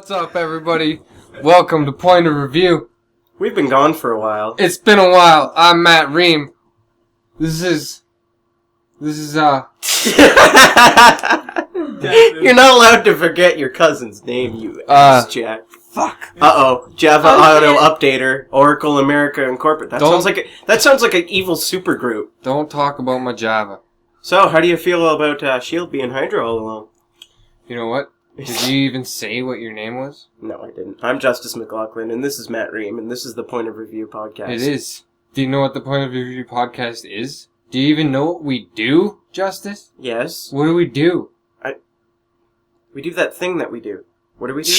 What's up, everybody? Welcome to Point of Review. We've been gone for a while. It's been a while. I'm Matt Ream. This is You're not allowed to forget your cousin's name, you ass jack. Fuck. Java Auto Updater, Oracle America Incorporated. That sounds like an evil supergroup. Don't talk about my Java. So, how do you feel about Shield being Hydra all along? You know what? Did you even say what your name was? No, I didn't. I'm Justice McLaughlin, and this is Matt Ream, and this is the Point of Review podcast. It is. Do you know what the Point of Review podcast is? Do you even know what we do, Justice? Yes. What do we do? We do that thing that we do. What do we do?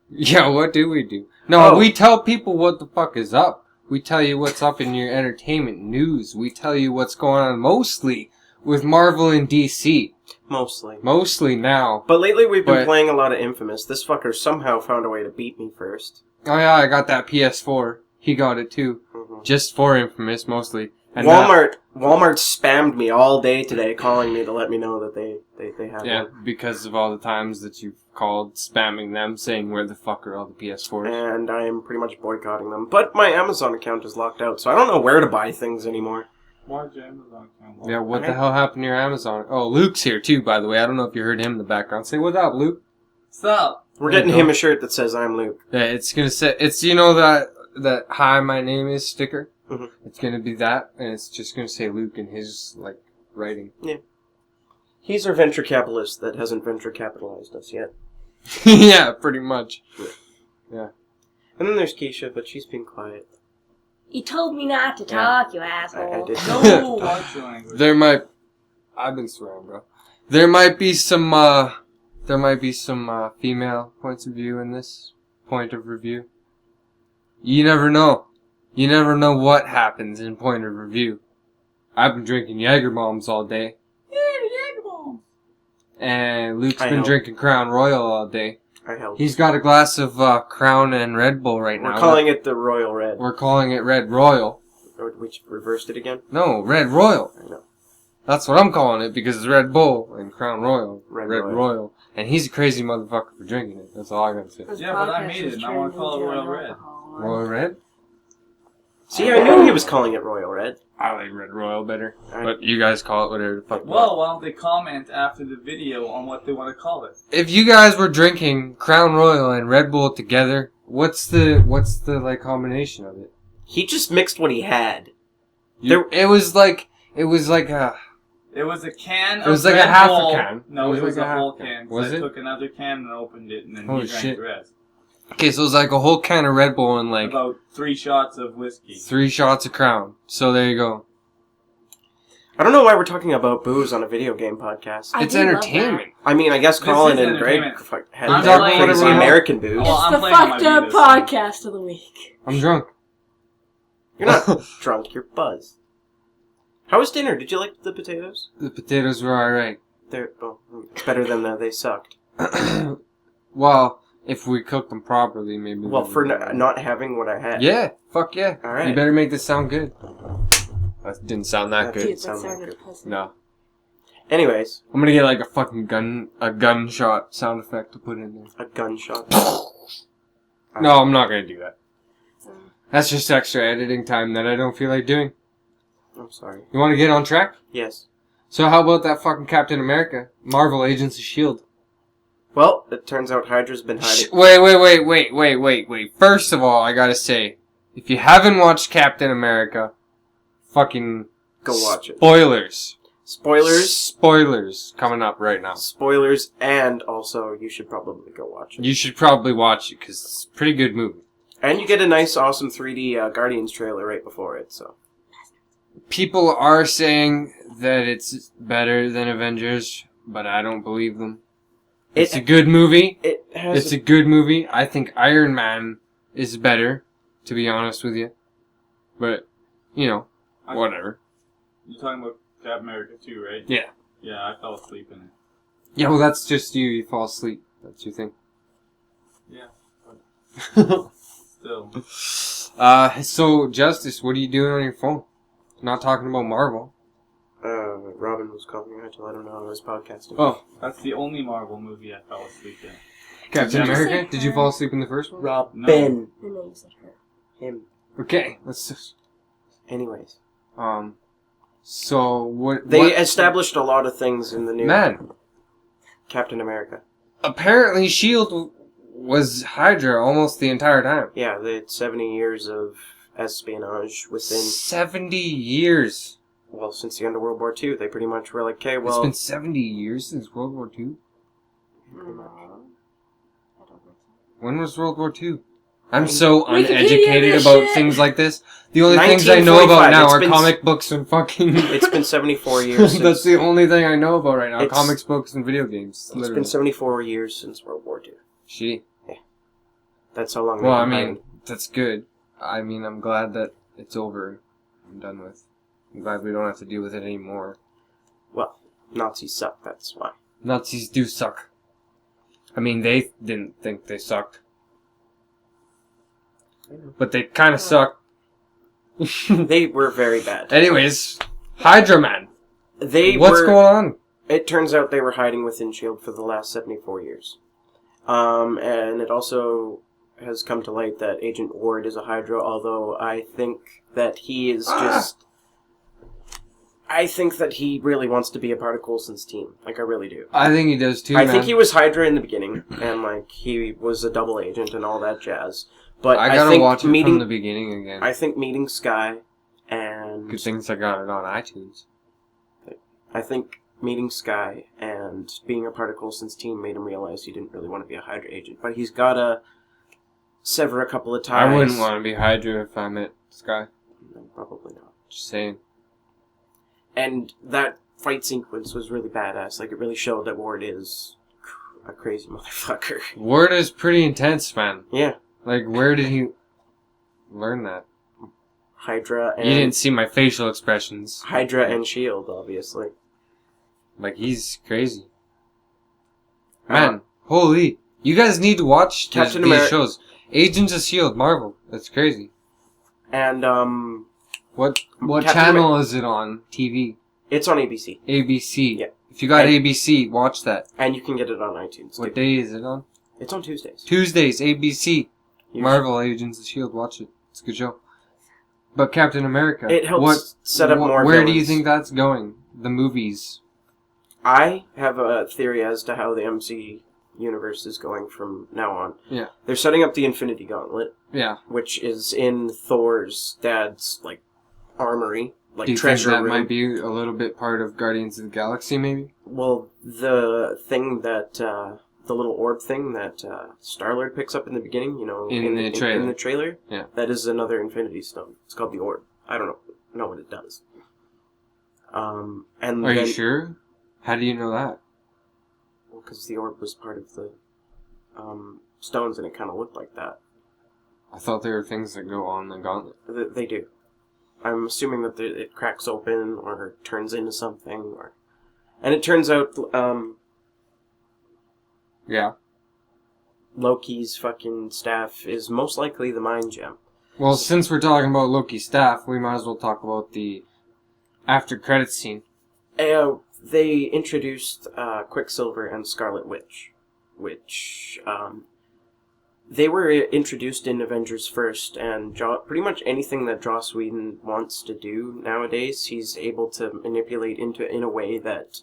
Yeah, what do we do? No, we tell people what the fuck is up. We tell you what's up in your entertainment news. We tell you what's going on mostly with Marvel and DC. Mostly now. But lately we've been playing a lot of Infamous. This fucker somehow found a way to beat me first. Oh yeah, I got that PS4. He got it too. Mm-hmm. Just for Infamous, mostly. And Walmart spammed me all day today, calling me to let me know that they have one. Yeah, because of all the times that you've called spamming them, saying where the fuck are all the PS4s. And I am pretty much boycotting them. But my Amazon account is locked out, so I don't know where to buy things anymore. Why's your Amazon account locked? Yeah, what the hell happened to your Amazon? Oh, Luke's here too, by the way. I don't know if you heard him in the background. Say what up, Luke. What's up? We're getting him a shirt that says I'm Luke. Yeah, it's gonna say, you know that hi, my name is sticker? Mm-hmm. It's gonna be that, and it's just gonna say Luke in his, writing. Yeah. He's our venture capitalist that hasn't venture capitalized us yet. Yeah, pretty much. Yeah. And then there's Keesha, but she's been quiet. You told me not to talk, you asshole. I did. No, watch your language. I've been swearing, bro. There might be some female points of view in this point of review. You never know. You never know what happens in point of review. I've been drinking Jaeger bombs all day. Yeah, Jaeger bombs. And Luke's been drinking Crown Royal all day. I helped. He's got a glass of Crown and Red Bull right now. We're calling it the Royal Red. We're calling it Red Royal. Which reversed it again? No, Red Royal. I know. That's what I'm calling it because it's Red Bull and Crown Royal. Red Royal. And he's a crazy motherfucker for drinking it. That's all I gotta say. Yeah, but I made it and I want to call it Royal Red. Royal Red? See, I knew he was calling it Royal Red. I like Red Royal better. But you guys call it whatever the fuck. Well, why don't they comment after the video on what they want to call it? If you guys were drinking Crown Royal and Red Bull together, what's the combination of it? He just mixed what he had. It was like a... It was a can of It was like Red a half Bull. a can. No, it was like a whole can. Was it? I took another can and opened it, and then Holy he drank shit. the rest. Okay, so it was like a whole can of Red Bull and About 3 shots of whiskey. 3 shots of Crown. So there you go. I don't know why we're talking about booze on a video game podcast. It's entertainment. I mean, I guess Colin and Greg had crazy American booze. Well, It's the fucked up podcast of the week. I'm drunk. You're not drunk, you're buzzed. How was dinner? Did you like the potatoes? The potatoes were alright. They're better than they sucked. Well, if we cooked them properly, maybe. Well, for not having what I had. Yeah, fuck yeah. Alright. You better make this sound good. That didn't sound that good. Dude, that sounded pussy. No. Anyways. I'm gonna get like a fucking gunshot sound effect to put in there. A gunshot. No, I'm not gonna do that. That's just extra editing time that I don't feel like doing. I'm sorry. You wanna get on track? Yes. So how about that fucking Captain America? Marvel Agents of S.H.I.E.L.D. Well, it turns out Hydra's been hiding. Wait. First of all, I gotta say, if you haven't watched Captain America, fucking... Go watch it. Spoilers coming up right now. Spoilers, and also, you should probably go watch it. You should probably watch it, because it's a pretty good movie. And you get a nice, awesome 3D Guardians trailer right before it, so... People are saying that it's better than Avengers, but I don't believe them. It's a good movie. It's a good movie. I think Iron Man is better, to be honest with you. But, whatever. You're talking about Captain America 2, right? Yeah. Yeah, I fell asleep in it. Yeah, well, that's just you. You fall asleep. That's your thing. Yeah. But still. So, Justice, what are you doing on your phone? Not talking about Marvel. Robin was calling me until I don't know I was podcasting. Oh, That's the only Marvel movie I fell asleep in. Captain Did you America? say Did you her? fall asleep in the first one? Robin. No. I know you said her. Him. Okay, let's just... Anyways. So, what... They what- established a lot of things in the new Man, Captain America. apparently S.H.I.E.L.D. was Hydra almost the entire time. Yeah, they had 70 years of espionage within... 70 years. Well, since the end of World War II, they pretty much were like, okay, It's well... been 70 years since World War II? Pretty much. I don't think so. When was World War II? I'm so Wikipedia uneducated this about shit. things like this. The only things I know about 1945, now it's are been- comic books and fucking... It's been 74 years since... That's the only thing I know about right now. It's- Comics, books, and video games. It's Literally. been 74 years since World War II. Shitty. That's how long Well, I they've been mean, that's good. I mean, I'm glad that it's over and done with. I'm glad we don't have to deal with it anymore. Well, Nazis suck, that's why. Nazis do suck. I mean, they didn't think they sucked. But they kind of suck. They were very bad. Anyways, Hydra Man. They What's were... going on? It turns out they were hiding within S.H.I.E.L.D. for the last 74 years. And it also has come to light that Agent Ward is a Hydra, although I think that he is just... I think that he really wants to be a part of Coulson's team. Like, I really do. I think he does too, I man. think he was Hydra in the beginning, and, like, he was a double agent and all that jazz. But I gotta think watch it meeting, from the beginning again. I think meeting Skye and... Good things I got it on iTunes. I think meeting Skye and being a part of Coulson's team made him realize he didn't really want to be a Hydra agent. But he's got to sever a couple of ties. I wouldn't want to be Hydra if I met Sky. No, probably not. Just saying. And that fight sequence was really badass. Like, it really showed that Ward is a crazy motherfucker. Word is pretty intense, man. Yeah. Like, where did he learn that? Hydra and... You didn't see my facial expressions. Hydra and S.H.I.E.L.D., obviously. Like, he's crazy. Man, holy. You guys need to watch Captain these Ameri- shows. Agents of S.H.I.E.L.D., Marvel. That's crazy. And, What Captain channel is it on TV? it's on ABC. ABC. Yeah. If you got And- ABC, watch that. And you can get it on iTunes, What too. day is it on? It's on Tuesdays. Tuesdays, ABC. You- Marvel Agents of S.H.I.E.L.D., watch it. It's a good show. But Captain America. It helps set up more Where do you villains. think that's going? The movies. I have a theory as to how the MC universe is going from now on. Yeah. They're setting up the Infinity Gauntlet, Yeah. which is in Thor's dad's, like, armory, like, Do you think treasure that room. might be a little bit part of Guardians of the Galaxy, maybe? Well, the thing that, the little orb thing that Star-Lord picks up in the beginning, you know, In the trailer. in the trailer, Yeah. that is another Infinity Stone. It's called the orb. I don't know what it does. And Are then, you sure? How do you know that? Well, because the orb was part of the stones, and it kind of looked like that. I thought there were things that go on the gauntlet. They do. I'm assuming that it cracks open or turns into something, or, and it turns out Yeah. Loki's fucking staff is most likely the Mind Gem. Well, since we're talking about Loki's staff, we might as well talk about the after credits scene. They introduced Quicksilver and Scarlet Witch, which they were introduced in Avengers First, and pretty much anything that Joss Whedon wants to do nowadays, he's able to manipulate in a way that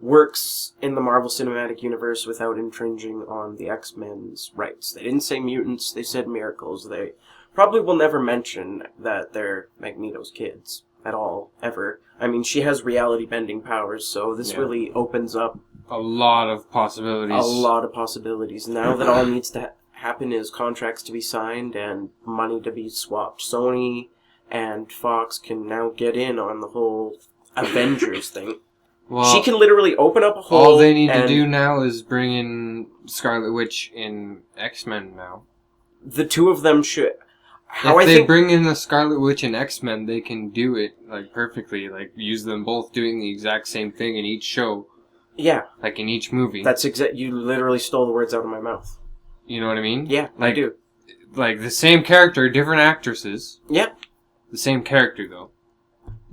works in the Marvel Cinematic Universe without infringing on the X-Men's rights. They didn't say mutants, they said miracles. They probably will never mention that they're Magneto's kids at all, ever. I mean, she has reality-bending powers, so this really opens up A lot of possibilities. a lot of possibilities. Now that all needs to happen is contracts to be signed and money to be swapped. Sony and Fox can now get in on the whole Avengers thing. Well, She can literally open up a hole. all they need to and do now is bring in Scarlet Witch in X-Men now. the two of them should. How If I they think bring in the Scarlet Witch and X-Men, they can do it like perfectly. Like use them both doing the exact same thing in each show, yeah, like in each movie. that's exact. You literally stole the words out of my mouth. You know what I mean? Yeah, I Like- do. Like the same character, different actresses. Yep. The same character though.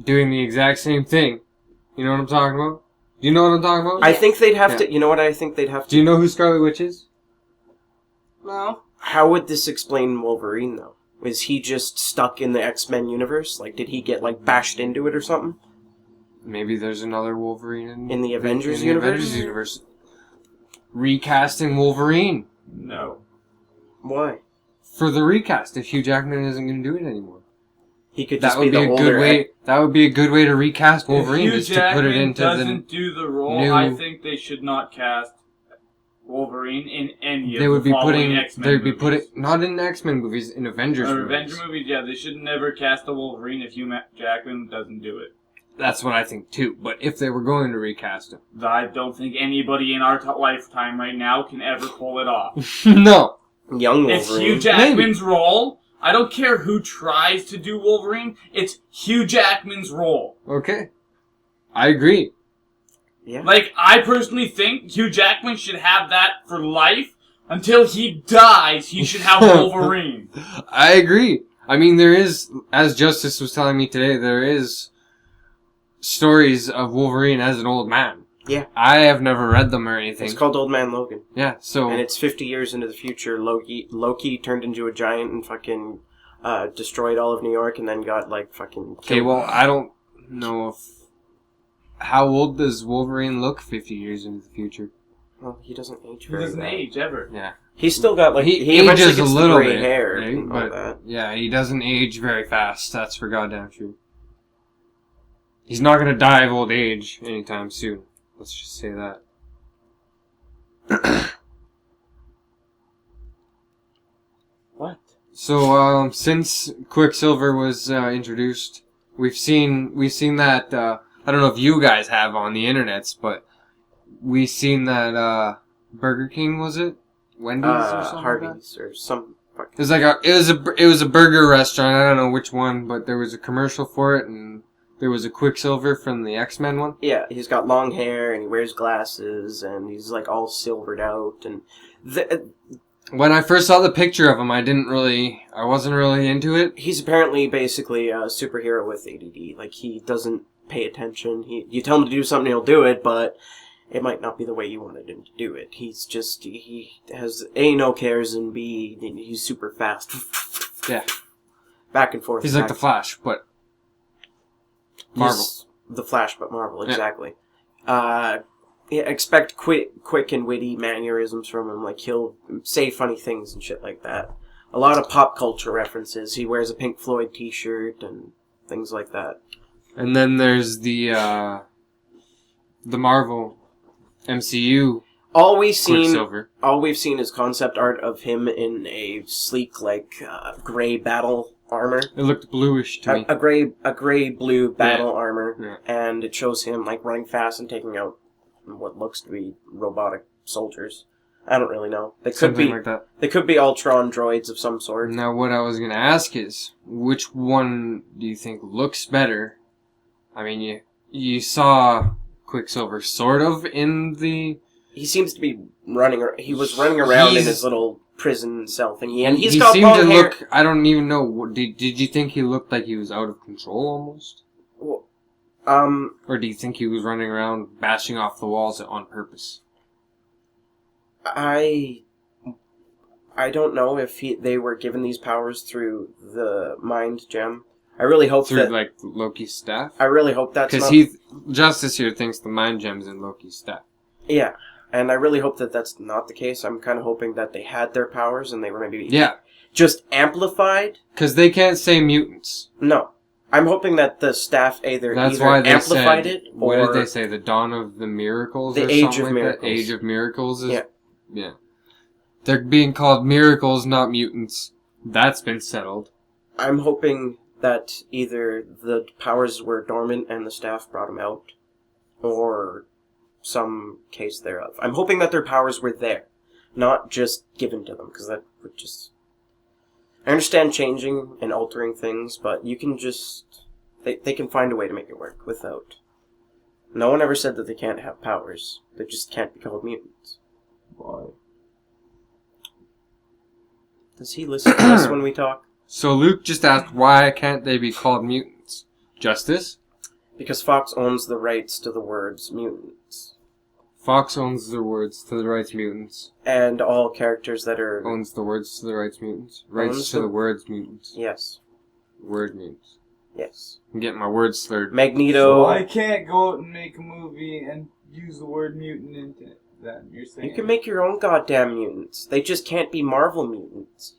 doing the exact same thing. You know what I'm talking about? Do you know what I'm talking about? I think they'd have to... You know what I think they'd have to... Do you know who Scarlet Witch is? No. How would this explain Wolverine, though? Is he just stuck in the X-Men universe? Like, did he get, like, bashed into it or something? Maybe there's another Wolverine In the Avengers in the universe? Avengers universe. Recasting Wolverine. No. Why? For the recast, if Hugh Jackman isn't going to do it anymore. He could That just be would be the a older... good way. That would be a good way to recast Wolverine. If Hugh Is to put it Jackman into doesn't do the role, new- I think they should not cast Wolverine in any They of would the be following putting. X-Men They'd be movies. putting not in X-Men movies, in Avengers Or movies. Avenger movies, yeah, they should never cast a Wolverine if Hugh Jackman doesn't do it. That's what I think too. But if they were going to recast him, I don't think anybody in our lifetime right now can ever pull it off. no. Young Wolverine. It's Hugh Jackman's role. I don't care who tries to do Wolverine. It's Hugh Jackman's role. Okay, I agree. Yeah. Like, I personally think Hugh Jackman should have that for life. Until he dies, he should have Wolverine. I agree. I mean, there is, as Justice was telling me today, there is stories of Wolverine as an old man. Yeah. I have never read them or anything. It's called Old Man Logan. Yeah, so... And it's 50 years into the future. Loki turned into a giant and fucking destroyed all of New York and then got, like, fucking killed. Okay, well, I don't know if... How old does Wolverine look 50 years into the future? Well, he doesn't age He very doesn't well. age ever. Yeah. He's still got, like, He eventually ages a gets little the gray bit, hair right? and all But, that. yeah, he doesn't age very fast. That's for goddamn true. He's not gonna die of old age anytime soon. Let's just say that. What? So, since Quicksilver was introduced, we've seen that. I don't know if you guys have on the internets, but we've seen that Burger King, was it? Wendy's or something like that? Harvey's or some fucking... It was like it was a burger restaurant. I don't know which one, but there was a commercial for it, and there was a Quicksilver from the X-Men one. Yeah, he's got long hair and he wears glasses and he's like all silvered out and When I first saw the picture of him, I wasn't really into it. he's apparently basically a superhero with ADD. Like, he doesn't pay attention. You tell him to do something, he'll do it, but it might not be the way you wanted him to do it. He's just, he has A, no cares, and B, he's super fast. Yeah. Back and forth. He's like the Flash, but Marvel. He's the Flash, but Marvel, Yeah. exactly. Yeah, expect quick and witty mannerisms from him. Like, he'll say funny things and shit like that. A lot of pop culture references. He wears a Pink Floyd t-shirt and things like that. And then there's the Marvel MCU All we've Quicksilver. seen is concept art of him in a sleek, like, gray battle armor. It looked bluish to me. A gray blue battle Yeah. armor. Yeah. And it shows him, like, running fast and taking out what looks to be robotic soldiers. I don't really know. They could Something be like that. They could be Ultron droids of some sort. Now, what I was gonna ask is, which one do you think looks better? I mean, you saw Quicksilver sort of in the... He seems to be he was running around in He's- his little prison cell thingy, and he's he got seemed long to hair. look... I don't even know. Did you think he looked like he was out of control almost? Well, Or do you think he was running around bashing off the walls on purpose? I don't know if they were given these powers through the mind gem. I really hope Through, that. like, Loki's staff? I really hope that's Because not. Justice here thinks the mind gem's in Loki's staff. Yeah, and I really hope that that's not the case. I'm kind of hoping that they had their powers and they were maybe Yeah, just amplified. because they can't say mutants. No, I'm hoping that the staff That's either why they amplified said, it or what did they say? The dawn of the miracles, The or age something of like miracles. That? Age of miracles is Yeah. They're being called miracles, not mutants. That's been settled. I'm hoping that either the powers were dormant and the staff brought them out, or some case thereof. I'm hoping that their powers were there, not just given to them, because that would just... I understand changing and altering things, but you can just... They can find a way to make it work without... No one ever said that they can't have powers. They just can't be called mutants. Why? Does he listen to us when we talk? So Luke just asked, why can't they be called mutants? Justice? Because Fox owns the rights to the words mutants. Fox owns the words to the rights mutants. And all characters that are... Owns the words to the rights mutants. Rights to the words mutants. Yes. Word mutants. Yes. I'm getting my words slurred. Magneto... So I can't go out and make a movie and use the word mutant into that, you're saying? You can make your own goddamn mutants. They just can't be Marvel mutants.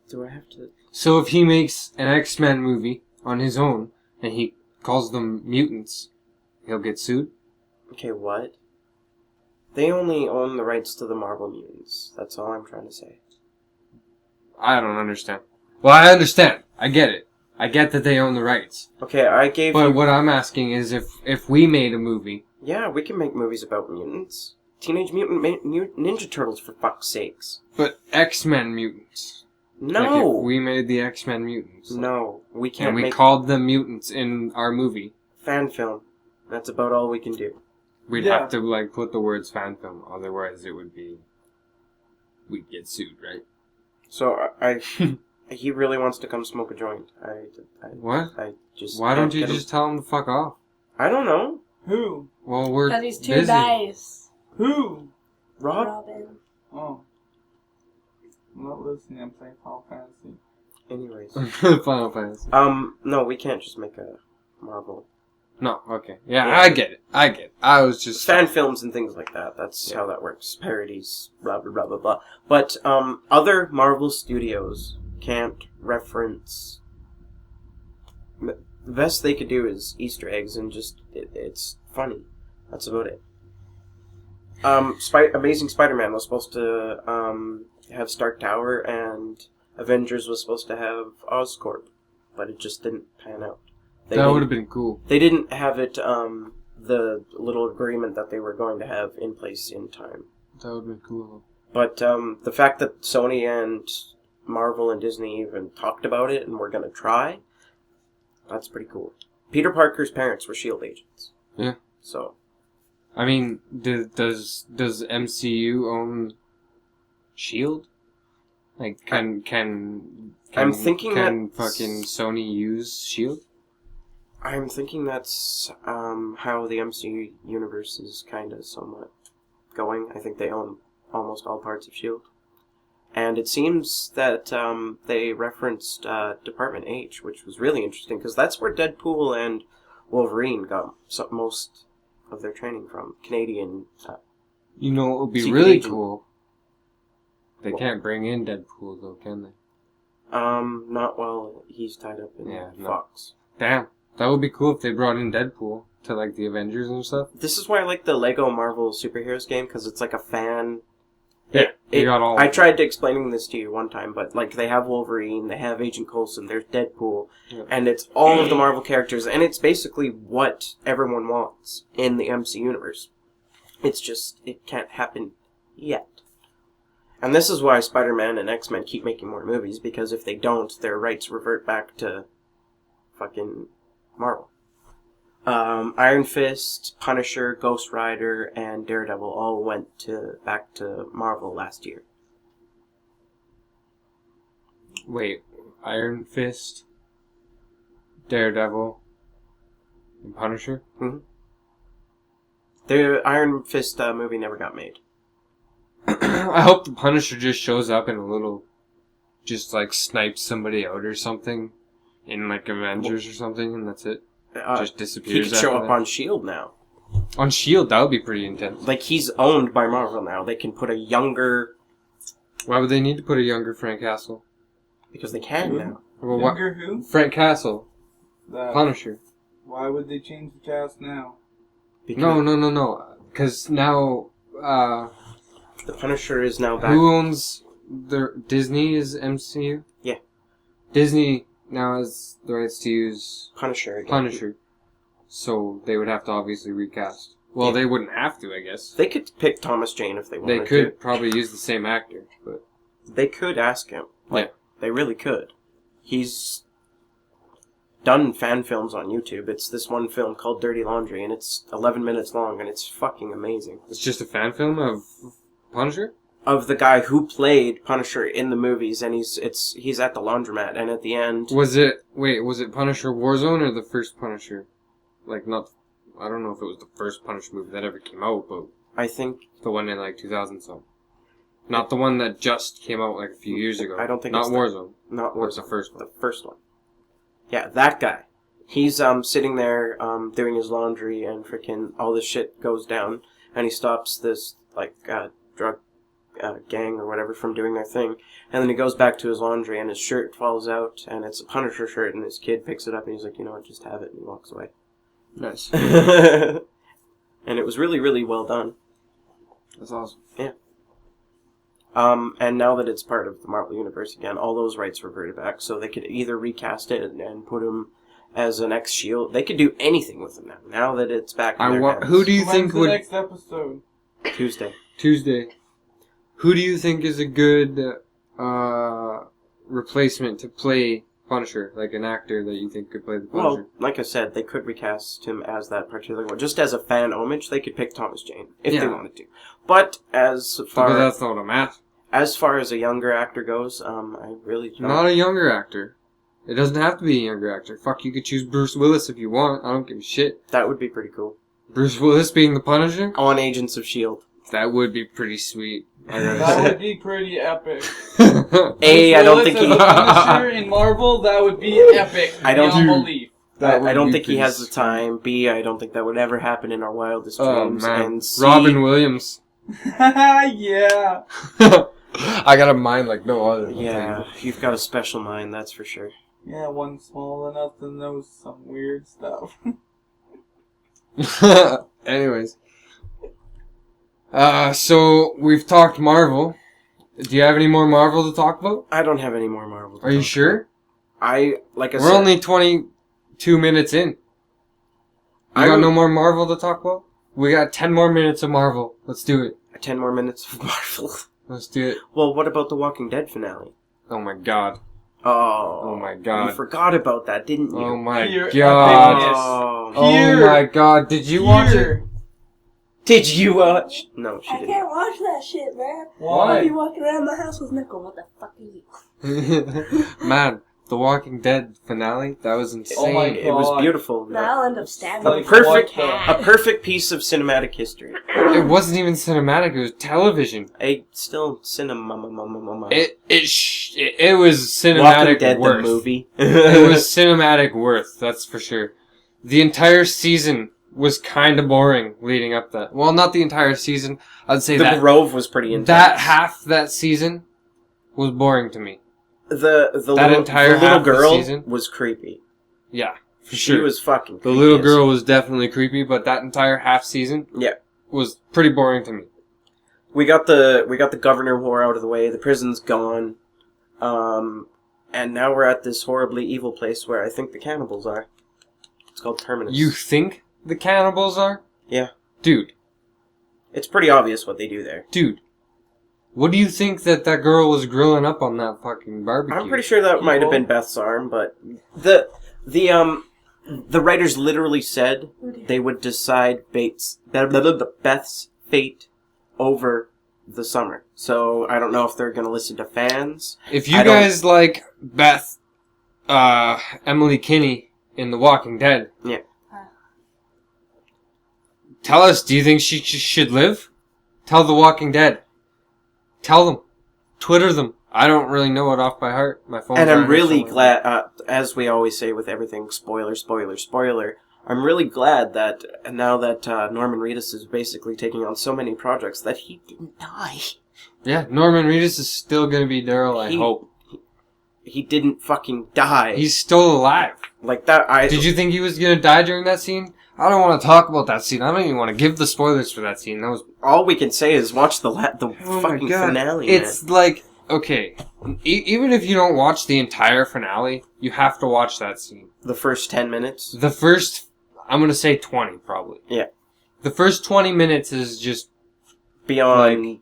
Do I have to... So if he makes an X-Men movie on his own, and he calls them mutants, he'll get sued? Okay, what? They only own the rights to the Marvel mutants. That's all I'm trying to say. I don't understand. Well, I understand. I get it. I get that they own the rights. Okay, I gave But you... what I'm asking is if we made a movie... Yeah, we can make movies about mutants. Teenage Mutant Ninja Turtles, for fuck's sakes. But X-Men mutants. No! Like if we made the X-Men mutants. No, we can't And we make called them mutants in our movie. fan film. That's about all we can do. We'd Yeah. have to, like, put the words fan film. Otherwise it would be... We'd get sued, right? So, he really wants to come smoke a joint. What? I just... Why don't can't you get him- just tell him to fuck off? I don't know. Who? Well, we're Because he's too busy. nice. Who? Rob? Robin. Oh. I'm not listening, I'm playing Final Fantasy. Anyways. Final Fantasy. No, we can't just make a Marvel. No, okay. Yeah, Yeah. I get it. I was just... Fan films and things like that. That's how that works. Parodies, blah, blah, blah, blah, blah. But, other Marvel studios can't reference... The best they could do is Easter eggs and just... it's funny. That's about it. Amazing Spider-Man was supposed to, have Stark Tower, and Avengers was supposed to have Oscorp. But it just didn't pan out. That would have been cool. They didn't have it, the little agreement that they were going to have in place in time. That would have been cool. But, the fact that Sony and Marvel and Disney even talked about it and were gonna try, that's pretty cool. Peter Parker's parents were S.H.I.E.L.D. agents. Yeah. So. I mean, does MCU own S.H.I.E.L.D.? Like, can I'm thinking can that's- fucking Sony use S.H.I.E.L.D.? I'm thinking that's, how the MCU universe is kinda somewhat going. I think they own almost all parts of S.H.I.E.L.D. And it seems that, they referenced, Department H, which was really interesting, because that's where Deadpool and Wolverine got most of their training from. Canadian, You know, it would be Secret really agent. cool. They can't bring in Deadpool, though, can they? not while he's tied up in Yeah, no. Fox. Damn. That would be cool if they brought in Deadpool to, like, the Avengers and stuff. This is why I like the Lego Marvel Superheroes game, because it's like a fan... Yeah, you got all I of it. tried to explaining this to you one time, but like they have Wolverine, they have Agent Coulson, there's Deadpool, Yeah. and it's all of the Marvel characters, and it's basically what everyone wants in the MC universe. It's just, it can't happen yet. And this is why Spider-Man and X-Men keep making more movies, because if they don't, their rights revert back to fucking Marvel. Iron Fist, Punisher, Ghost Rider, and Daredevil all went back to Marvel last year. Wait, Iron Fist, Daredevil, and Punisher? The Iron Fist movie never got made. I hope the Punisher just shows up in a little... Just, like, snipes somebody out or something in, like, Avengers or something, and that's it. Just He disappears could show after up that. on S.H.I.E.L.D. now. On S.H.I.E.L.D., that would be pretty intense. Like, he's owned by Marvel now. They can put a younger... Why would they need to put a younger Frank Castle? Because they can now. Well, Younger who? Frank Castle, That. Punisher. Why would they change the cast now? Because No. Because now, the Punisher is now back. who owns the Disney is MCU? Yeah. Disney now has the rights to use Punisher again. Punisher. So they would have to obviously recast. Well, Yeah. they wouldn't have to, I guess. They could pick Thomas Jane if they wanted They could to. probably use the same actor, but They could ask him. Like, Yeah. They really could. He's done fan films on YouTube. It's this one film called Dirty Laundry, and it's 11 minutes long, and it's fucking amazing. it's just a fan film of Punisher? of the guy who played Punisher in the movies, and he's at the laundromat, and at the end, Was it Punisher Warzone or the first Punisher? Like, not, I don't know if it was the first Punisher movie that ever came out, but I think the one in like 2000 something. Not the one that just came out like a few years ago. I don't think not it's Warzone. not What's the Warzone, first one? the first one. Yeah, that guy. He's sitting there doing his laundry, and freaking all this shit goes down, and he stops this like drug gang or whatever from doing their thing, and then he goes back to his laundry, and his shirt falls out, and it's a Punisher shirt, and his kid picks it up, and he's like, you know what, just have it, and he walks away. Nice. And it was really, really well done. That's awesome. Yeah. And now that it's part of the Marvel Universe again, all those rights reverted back, so they could either recast it and put him as an ex-Shield. They could do anything with him now. Now that it's back in their hands. Who do you When's think the would... next episode? Tuesday. Who do you think is a good replacement to play Punisher? Like an actor that you think could play the Punisher? Well, like I said, they could recast him as that particular one. Just as a fan homage, they could pick Thomas Jane if they wanted to. But as Because far that's not what I'm at. as a younger actor goes, I really don't. Not a younger actor. It doesn't have to be a younger actor. Fuck, you could choose Bruce Willis if you want. I don't give a shit. That would be pretty cool. Bruce Willis being the Punisher? On Agents of S.H.I.E.L.D. That would be pretty sweet. I gotta That would say. be pretty epic. I don't think Willis he... as Punisher in Marvel, that would be epic. I don't- beyond belief. I don't be think he pretty has the sweet. time. B, I don't think that would ever happen in our wildest Oh, dreams. man. And C, Robin Williams. Yeah. I got a mind like no other. Yeah, you've got a special mind, that's for sure. Yeah, one small enough to know some weird stuff. Anyways. So we've talked Marvel. Do you have any more Marvel to talk about? I don't have any more Marvel. to Are you talk sure? about. Like I We're said, only 22 minutes in. You I got would- no more Marvel to talk about? We got 10 more minutes of Marvel. Let's do it. 10 more minutes of Marvel. Let's do it. Well, what about the Walking Dead finale? Oh my god. Oh my God. You forgot about that, didn't you? Oh my Pure god. epicness. Oh. Oh Pure- my god. Did you watch it? Pure. Did you watch? No, she I didn't. can't watch that shit, man. Why? I'll be walking around my house with Nickel. What the fuck are you? Man, The Walking Dead finale, that was insane. Oh my It was God. beautiful. Now I'll end up stabbing A Like, you. perfect, what a perfect piece of cinematic history. It wasn't even cinematic, it was television. Still cinema. It was Walking cinematic Dead worth. the movie. It was cinematic worth, that's for sure. The entire season was kind of boring leading up that. Well, not the entire season. I'd say the that Grove was pretty intense. that half that season was boring to me. the entire little half of the girl season? was creepy. Yeah, for She sure. was fucking The creepy little as- girl was definitely creepy, but that entire half season Yeah. was pretty boring to me. We got the governor war out of the way. The prison's gone, and now we're at this horribly evil place where I think the cannibals are. It's called Terminus. You think the cannibals are? Yeah. Dude. It's pretty obvious what they do there. Dude. What do you think that girl was grilling up on that fucking barbecue? I'm pretty sure that might have been Beth's arm, but the writers literally said they would decide Beth's fate over the summer. So I don't know if they're gonna listen to fans. If you I don't- guys like Beth, Emily Kinney in The Walking Dead, Yeah. tell us, do you think she should live? Tell The Walking Dead. Tell them. Twitter them. I don't really know it off by heart. My phone. And I'm really glad, as we always say with everything, spoiler, spoiler, spoiler. I'm really glad that now that Norman Reedus is basically taking on so many projects that he didn't die. Yeah, Norman Reedus is still gonna be Daryl, I hope. He didn't fucking die. He's still alive. like that. Did you think he was gonna die during that scene? I don't want to talk about that scene. I don't even want to give the spoilers for that scene. That was... All we can say is watch the Oh my fucking God. finale. It's like, okay, even if you don't watch the entire finale, you have to watch that scene. the first 10 minutes. The first, I'm gonna say 20 probably. Yeah. The first 20 minutes is just Beyond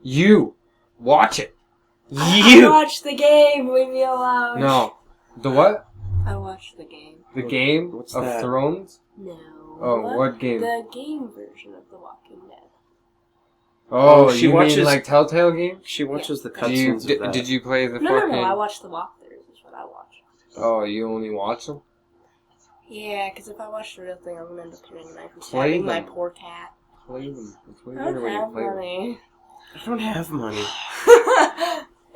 you watch it. I watched the game. Leave me alone. No, the what? I watched the game. The Game What's of that? Thrones. No. Oh, what game? The game version of The Walking Dead. Oh, she you watches- mean like Telltale games? She watches the Did you, cutscenes of that. did you play the No, fucking... I watch the walkthroughs. Is what I watch. Oh, you only watch them? Yeah, because if I watch the real thing, I'm gonna end up hearing a knife and Play stabbing my them. poor cat. Play them. It's way I better don't when you have play them. money. I don't have money.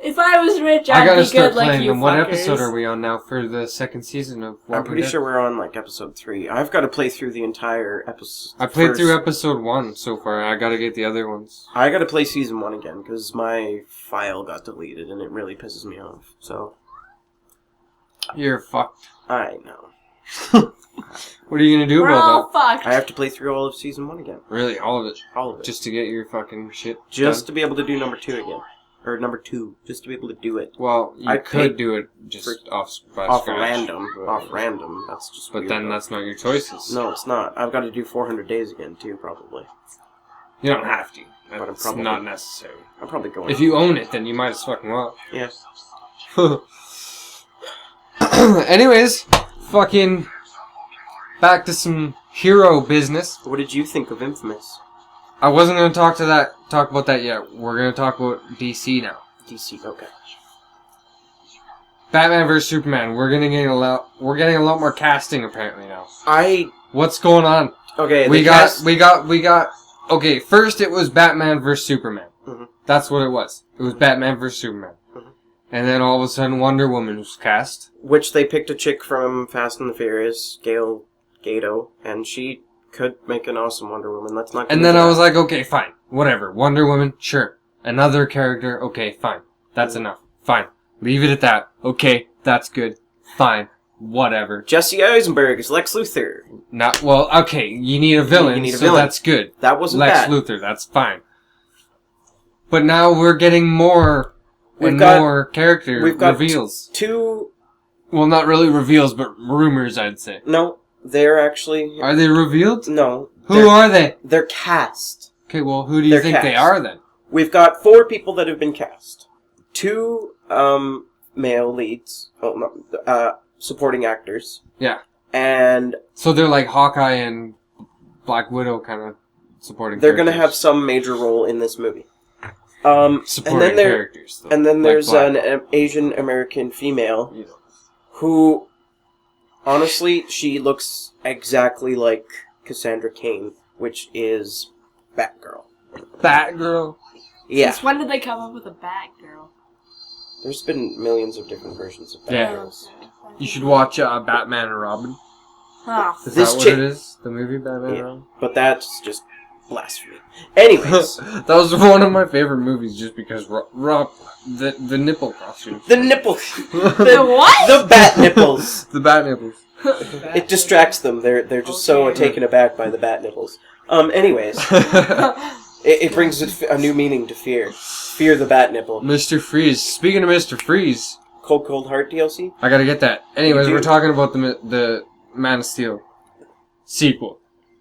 If I was rich, I I'd gotta be start good like playing you them. What fuckers. episode are we on now for the second season of I'm pretty sure we're on like episode 3. I've got to play through the entire episode. I played through episode 1 so far. I gotta get the other ones. I got to play season 1 again because my file got deleted and it really pisses me off. So You're fucked. I know. What are you gonna do We're about all fucked. I have to play through all of season 1 again. that? Really, all of it. All of it. Just to get your fucking shit Just done? to be able to do number 2 again. Or number 2. Just to be able to do it. Well, you I could paid do it just off by Off scratch. random. but- Off random. That's just But weird, then though. that's not your choices. No, it's not. I've got to do 400 days again, too, probably. You don't have to. But I'm That's probably- not necessary. I'm probably going. If you own it, then you might as fucking well. Yeah. Anyways, fucking back to some hero business. What did you think of Infamous? I wasn't gonna talk about that yet. We're gonna talk about DC now. DC, okay. Batman vs Superman. We're getting a lot more casting apparently now. What's going on? Okay, We got. Okay, first it was Batman vs Superman. Mhm. That's what it was. It was Batman vs Superman. Mhm. And then all of a sudden Wonder Woman was cast. Which they picked a chick from Fast and the Furious, Gail Gato, and she could make an awesome Wonder Woman. Let's not. And then I was like, okay, fine. Whatever. Wonder Woman, sure. Another character, okay, fine. That's enough. Fine. Leave it at that. Okay, that's good. Fine. Whatever. Jesse Eisenberg is Lex Luthor. Not well. Okay, you need a villain, You need a so villain. that's good. That wasn't Lex bad. Luthor, that's fine. But now we're getting more We've and got- more character we've got reveals. Two. Well, not really reveals, but rumors, I'd say. No, they're actually Are they revealed? no. Who are they? They're cast. Okay, well, who do you They're think they cast. are then? We've got 4 people that have been cast. 2 male leads, supporting actors, Yeah. and So they're like Hawkeye and Black Widow kind of supporting they're gonna have characters. some major role in this movie. Supporting characters. Though. And then Like there's Black an Asian American female Widow. who, honestly, she looks exactly like Cassandra Cain, which is Batgirl. Batgirl. Yeah, Since when did they come up with a Batgirl? there's been millions of different versions of Yeah. Batgirls. You should watch Batman and Robin. Huh. Is This that what chick- it is? The movie Batman Yeah. and Robin? But that's just blasphemy. Anyways, That was one of my favorite movies just because the nipple costume. the nipple, The what? the bat nipples. The bat nipples. It distracts them. They're just so Okay. taken aback by the bat nipples. Anyways, it brings a new meaning to fear. Fear the bat nipple. Mr. Freeze. Speaking of Mr. Freeze, Cold Heart DLC. I gotta get that. Anyways, You do? we're talking about the Man of Steel sequel.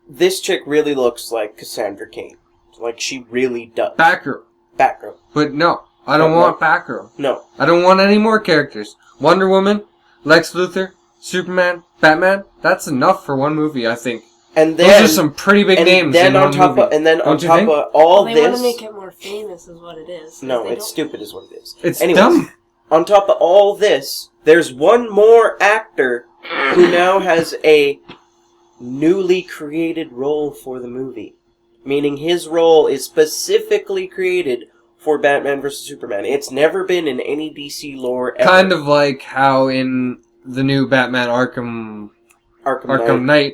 This chick really looks like Cassandra Cain. Like she really does. Batgirl. Batgirl. But no, I don't No. want Batgirl. No. I don't want any more characters. Wonder Woman, Lex Luthor, Superman, Batman. That's enough for one movie, I think. And Those then are some pretty big and names then in on one top movie. of and then on Don't you top think? of all They want this. to make it more famous, is what it is. No, They it's don't- stupid, is what it is. It's Anyways, dumb. On top of all this, there's one more actor who now has a newly created role for the movie. Meaning his role is specifically created for Batman vs. Superman. It's never been in any DC lore ever. Kind of like how in the new Batman Arkham Arkham Knight. Knight,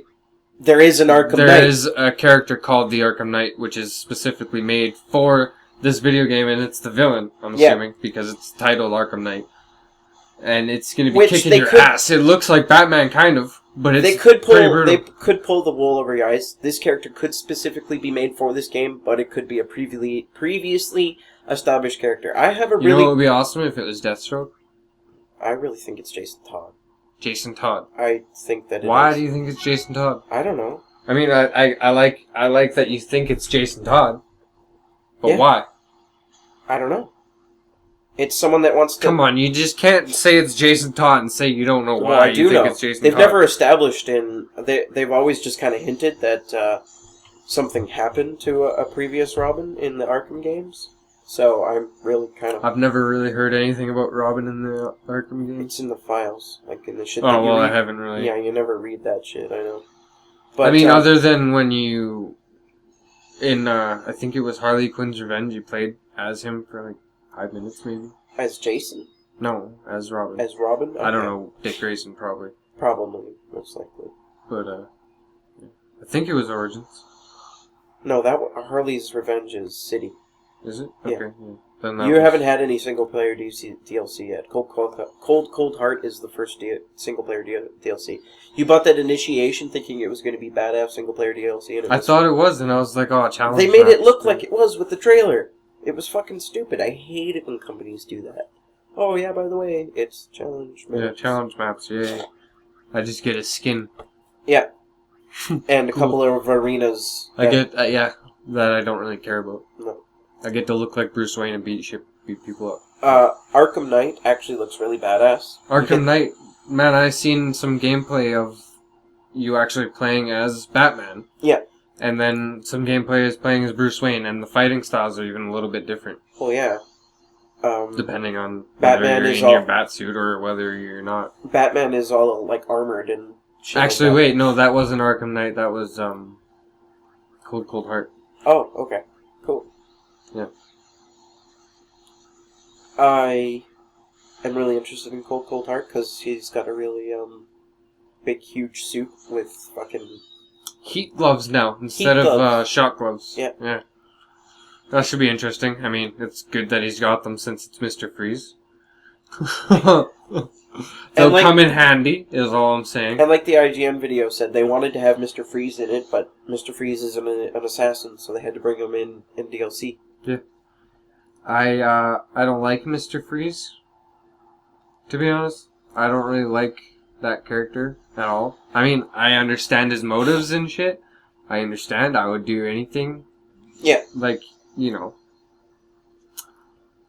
There is an Arkham there Knight. is a character called the Arkham Knight, which is specifically made for this video game, and it's the villain, I'm Yeah. assuming, because it's titled Arkham Knight. And it's going to be Which kicking they your could- ass. It looks like Batman, kind of, but it's They could pretty pull. brutal. They could pull the wool over your eyes. This character could specifically be made for this game, but it could be a previously established character. I have a You know what really. would be awesome if it was Deathstroke? I really think it's Jason Todd. Jason Todd. I think that. Why do you think it's Jason Todd? I don't know. I mean, I like that you think it's Jason Todd, but Yeah. why? I don't know. It's someone that wants to. Come on, you just can't say it's Jason Todd and say you don't know Well, why I do you think know. it's Jason They've Todd. never established in. They've always just kind of hinted that something happened to a previous Robin in the Arkham games. So I'm really kind of... I've never really heard anything about Robin in the Arkham games. It's in the files, like in the shit Oh, that you well, read. I haven't really... Yeah, you never read that shit, I know. But, I mean, other than when you... In, I think it was Harley Quinn's Revenge, you played as him for like 5 minutes, maybe? As Jason? No, as Robin. As Robin? Okay. I don't know, Dick Grayson, probably. Probably, most likely. But, I think it was Origins. No, Harley's Revenge is City. Is it? Yeah. Okay. Yeah. Then You haven't had any single-player DLC yet. Cold Heart is the first single-player DLC. You bought that Initiation thinking it was going to be badass single-player DLC. And I thought it was, and I was like, oh, challenge. They made it look like it was with the trailer. It was fucking stupid. I hate it when companies do that. Oh, yeah, by the way, it's challenge maps. Yeah, challenge maps, yeah. I just get a skin. Yeah. And a Cool. couple of arenas. I get, that I don't really care about. No. I get to look like Bruce Wayne and beat people up. Arkham Knight actually looks really badass. Arkham Knight, man, I've seen some gameplay of you actually playing as Batman. Yeah. And then some gameplay is playing as Bruce Wayne, and the fighting styles are even a little bit different. Well, yeah. Depending on Batman whether is you're in all- your Batsuit or whether you're not. Batman is all, like, armored and shit. Actually, like that. wait, no, that wasn't Arkham Knight, that was, Cold Heart. Oh, okay. Cool. Yeah. I am really interested in Cold Heart because he's got a really big, huge suit with fucking... Heat gloves now, instead of gloves. shock gloves. Yeah. Yeah. That should be interesting. I mean, it's good that he's got them since it's Mr. Freeze. They'll like- come in handy, is all I'm saying. And like the IGN video said, they wanted to have Mr. Freeze in it, but Mr. Freeze is an assassin, so they had to bring him in DLC. Yeah. I don't like Mr. Freeze. To be honest. I don't really like that character at all. I mean, I understand his motives and shit. I understand. I would do anything. Yeah. Like, you know.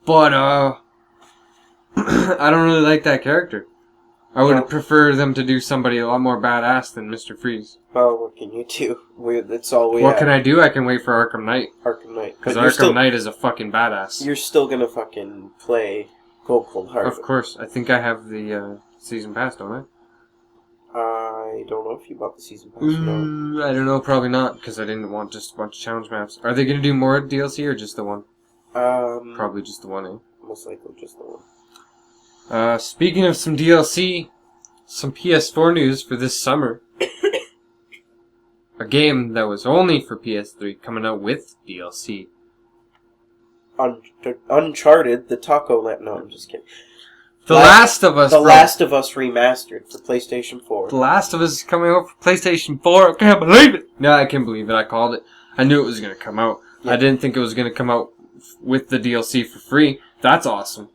But, I don't really like that character. I would No. prefer them to do somebody a lot more badass than Mr. Freeze. Well, what can you do? That's all we What have. can I do? I can wait for Arkham Knight. Arkham Knight. Because But you're Arkham still- Knight is a fucking badass. You're still gonna fucking play Cold Heart. Of course. I think I have the season pass, don't I? I don't know if you bought the season pass or not. I don't know, probably not, because I didn't want just a bunch of challenge maps. Are they going to do more DLC or just the one? Probably just the one, eh? Most likely just the one. Speaking of some DLC, some PS4 news for this summer. A game that was only for PS3 coming out with DLC. Uncharted, the Taco Land. No, I'm just kidding. The Last of Us. The bro. Last of Us remastered for PlayStation 4. The Last of Us is coming out for PlayStation 4. I can't believe it. No, I can't believe it. I called it. I knew it was going to come out. Yeah. I didn't think it was going to come out with the DLC for free. That's awesome.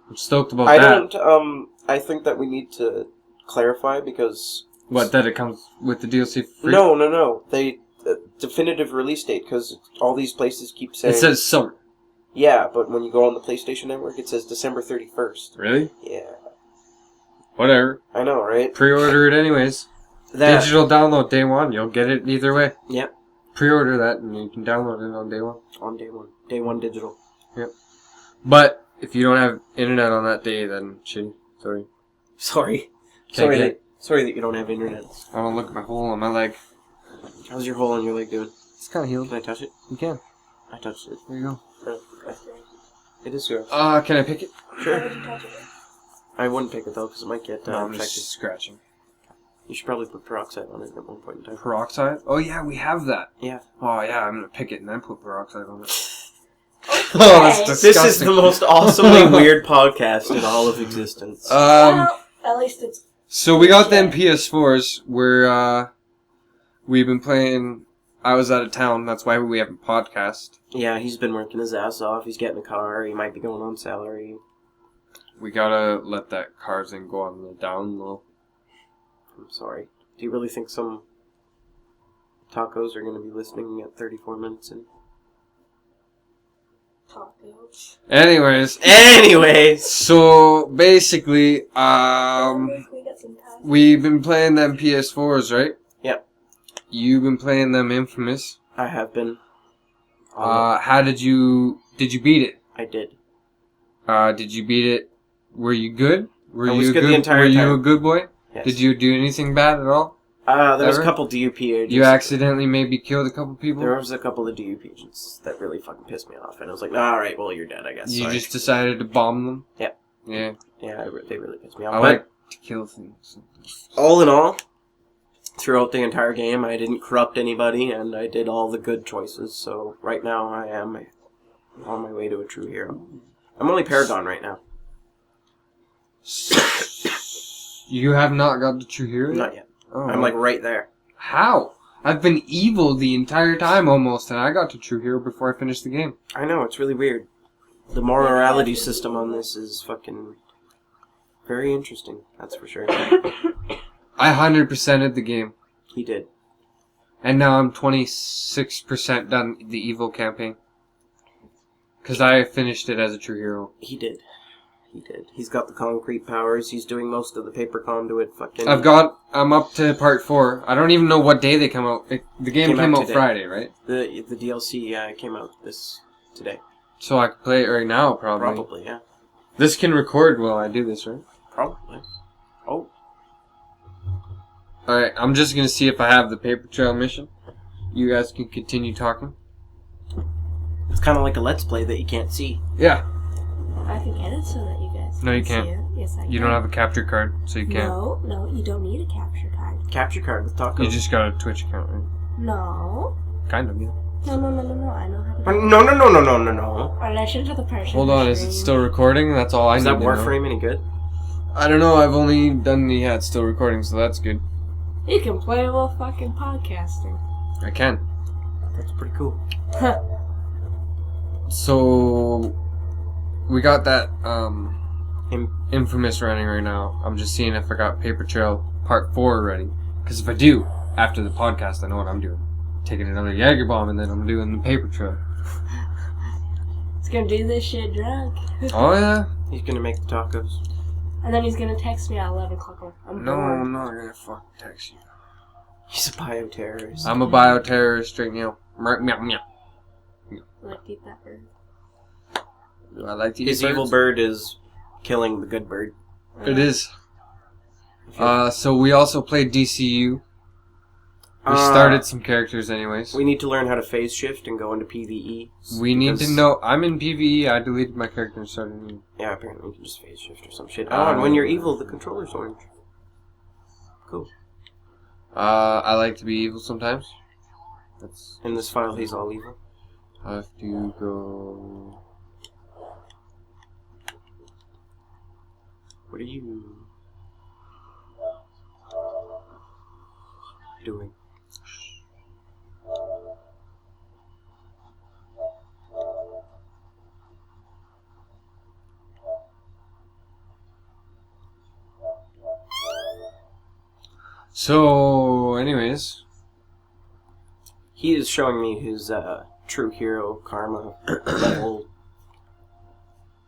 I'm stoked about I that. don't. I think that we need to clarify because. What, that it comes with the DLC for free? No. They definitive release date because all these places keep saying. It says summer. Yeah, but when you go on the PlayStation Network, it says December 31st. Really? Yeah. Whatever. I know, right? Pre-order it anyways. Digital download day one. You'll get it either way. Yep. Pre-order that and you can download it on day one. On day one. Day one digital. Yep. But if you don't have internet on that day, then shitty. Sorry. Sorry. Can't Sorry that you don't have internet. I don't look at my hole on my leg. How's your hole in your leg doing? It's kind of healed. Can I touch it? You can. I touched it. There you go. Okay. It is yours. Can I pick it? Sure. I wouldn't pick it though because it might get No, I'm infected. just scratching. You should probably put peroxide on it at one point in time. Peroxide? Oh yeah, we have that. Yeah. Oh yeah, I'm gonna pick it and then put peroxide on it. Okay. Oh, that's This is disgusting. the most awesomely weird podcast in all of existence. Well, at least it's... So we got them PS4s where we've been playing. I was out of town, that's why we haven't podcast. Yeah, he's been working his ass off. He's getting a car. He might be going on salary. We gotta let that car thing go on the down low. I'm sorry. Do you really think some tacos are going to be listening at 34 minutes in? Tacos. Anyways, so basically, We got some time. we've been playing them PS4s, right? Yep. You've been playing them Infamous. I have been. How did you beat it? I did. Did you beat it? Were you good? Were I was you good the entire Were you time. a good boy? Yes. Did you do anything bad at all? There was a Ever? couple DUP agents. You accidentally maybe killed a couple people? There was a couple of DUP agents that really fucking pissed me off, and I was like, alright, well, you're dead, I guess. You Sorry. just decided to bomb them? Yeah. Yeah. Yeah, they really pissed me off. I But like to kill things. all in all, throughout the entire game, I didn't corrupt anybody, and I did all the good choices, so right now I am on my way to a true hero. I'm only Paragon right now. You have not got the true hero? Not yet. Oh. I'm like right there. How? I've been evil the entire time almost, and I got to true hero before I finished the game. I know, it's really weird. The morality system on this is fucking very interesting, that's for sure. I 100%ed the game, He did. and now I'm 26% done the evil campaign. Because I finished it as a true hero. He did. He did. He's got the concrete powers. He's doing most of the paper conduit fucking... I'm up to part 4. I don't even know what day they come out. The game came out today. Friday, right? The DLC came out today. So I can play it right now, probably. Probably, yeah. This can record while I do this, right? Probably. Oh. Alright, I'm just gonna see if I have the paper trail mission. You guys can continue talking. It's kind of like a Let's Play that you can't see. Yeah. I can get it so that you guys No, you can can't. see it. Yes, I can. You don't have a capture card, so you can't. No, you don't need a capture card. Capture card with Taco. You just got a Twitch account, right? No. Kind of, yeah. No, I know how to do No. relation to the person. Hold on, is it still recording? That's all I Is need that to know. Warframe any good? I don't know, I've only done it's still recording, so that's good. You can play a little fucking podcasting. I can. That's pretty cool. So, we got that, Im- Infamous running right now. I'm just seeing if I got Paper Trail Part 4 ready. Because if I do, after the podcast, I know what I'm doing. Taking another Jaeger bomb, and then I'm doing the Paper Trail. He's gonna do this shit drunk. Oh, yeah? He's gonna make the tacos. And then he's gonna text me at 11 o'clock. I'm No, bored. I'm not gonna fucking text you. He's a bioterrorist. I'm a bioterrorist right now. Meow, meow, meow. Like, eat that bird. Do I like to eat His birds? evil bird is killing the good bird. It is. So we also played DCU. We started some characters anyways. We need to learn how to phase shift and go into PvE. We need to because- know. I'm in PvE. I deleted my character and started new. Yeah, apparently you can just phase shift or some shit. Oh, and when you're evil, the controller's orange. Cool. I like to be evil sometimes. That's. In this file, he's all evil. I have to go. What are you doing? So, anyways, He is showing me his true hero karma level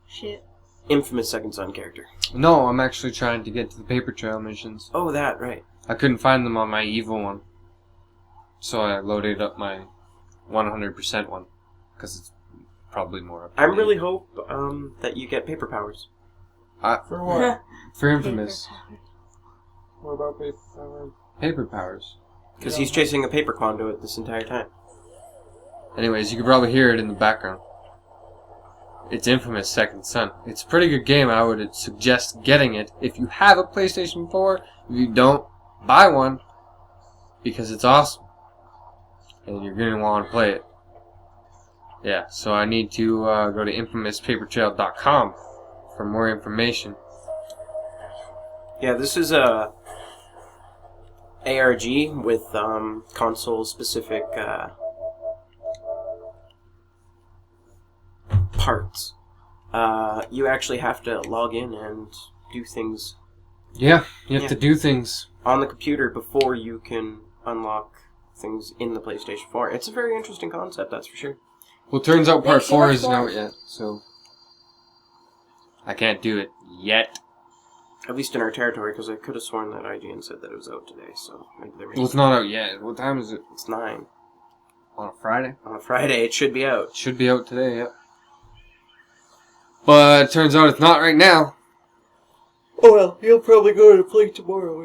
Shit. infamous second son character. no, I'm actually trying to get to the paper trail missions. Oh, that, right. I couldn't find them on my evil one, so I loaded up my 100% one because it's probably more up to I date. really hope that you get paper powers. For what? For Infamous. What about paper power? Paper powers. Because he's chasing a paper conduit this entire time. Anyways, you can probably hear it in the background. It's Infamous Second Son. It's a pretty good game. I would suggest getting it if you have a PlayStation 4. If you don't, buy one because it's awesome. And you're going to want to play it. Yeah, so I need to go to infamouspapertrail.com for more information. Yeah, this is a ARG with console-specific parts. You actually have to log in and do things Yeah, you have Yeah. to do things. on the computer before you can unlock things in the PlayStation 4. It's a very interesting concept, that's for sure. Well, turns out part Make 4 sure isn't for- out yet, so I can't do it yet. At least in our territory, because I could have sworn that IGN said that it was out today, so maybe they're Well, it's not out yet. What time is it? It's 9. On a Friday. On a Friday, it should be out. Should be out today, yeah. But it turns out it's not right now. Oh well, he'll probably go to play tomorrow.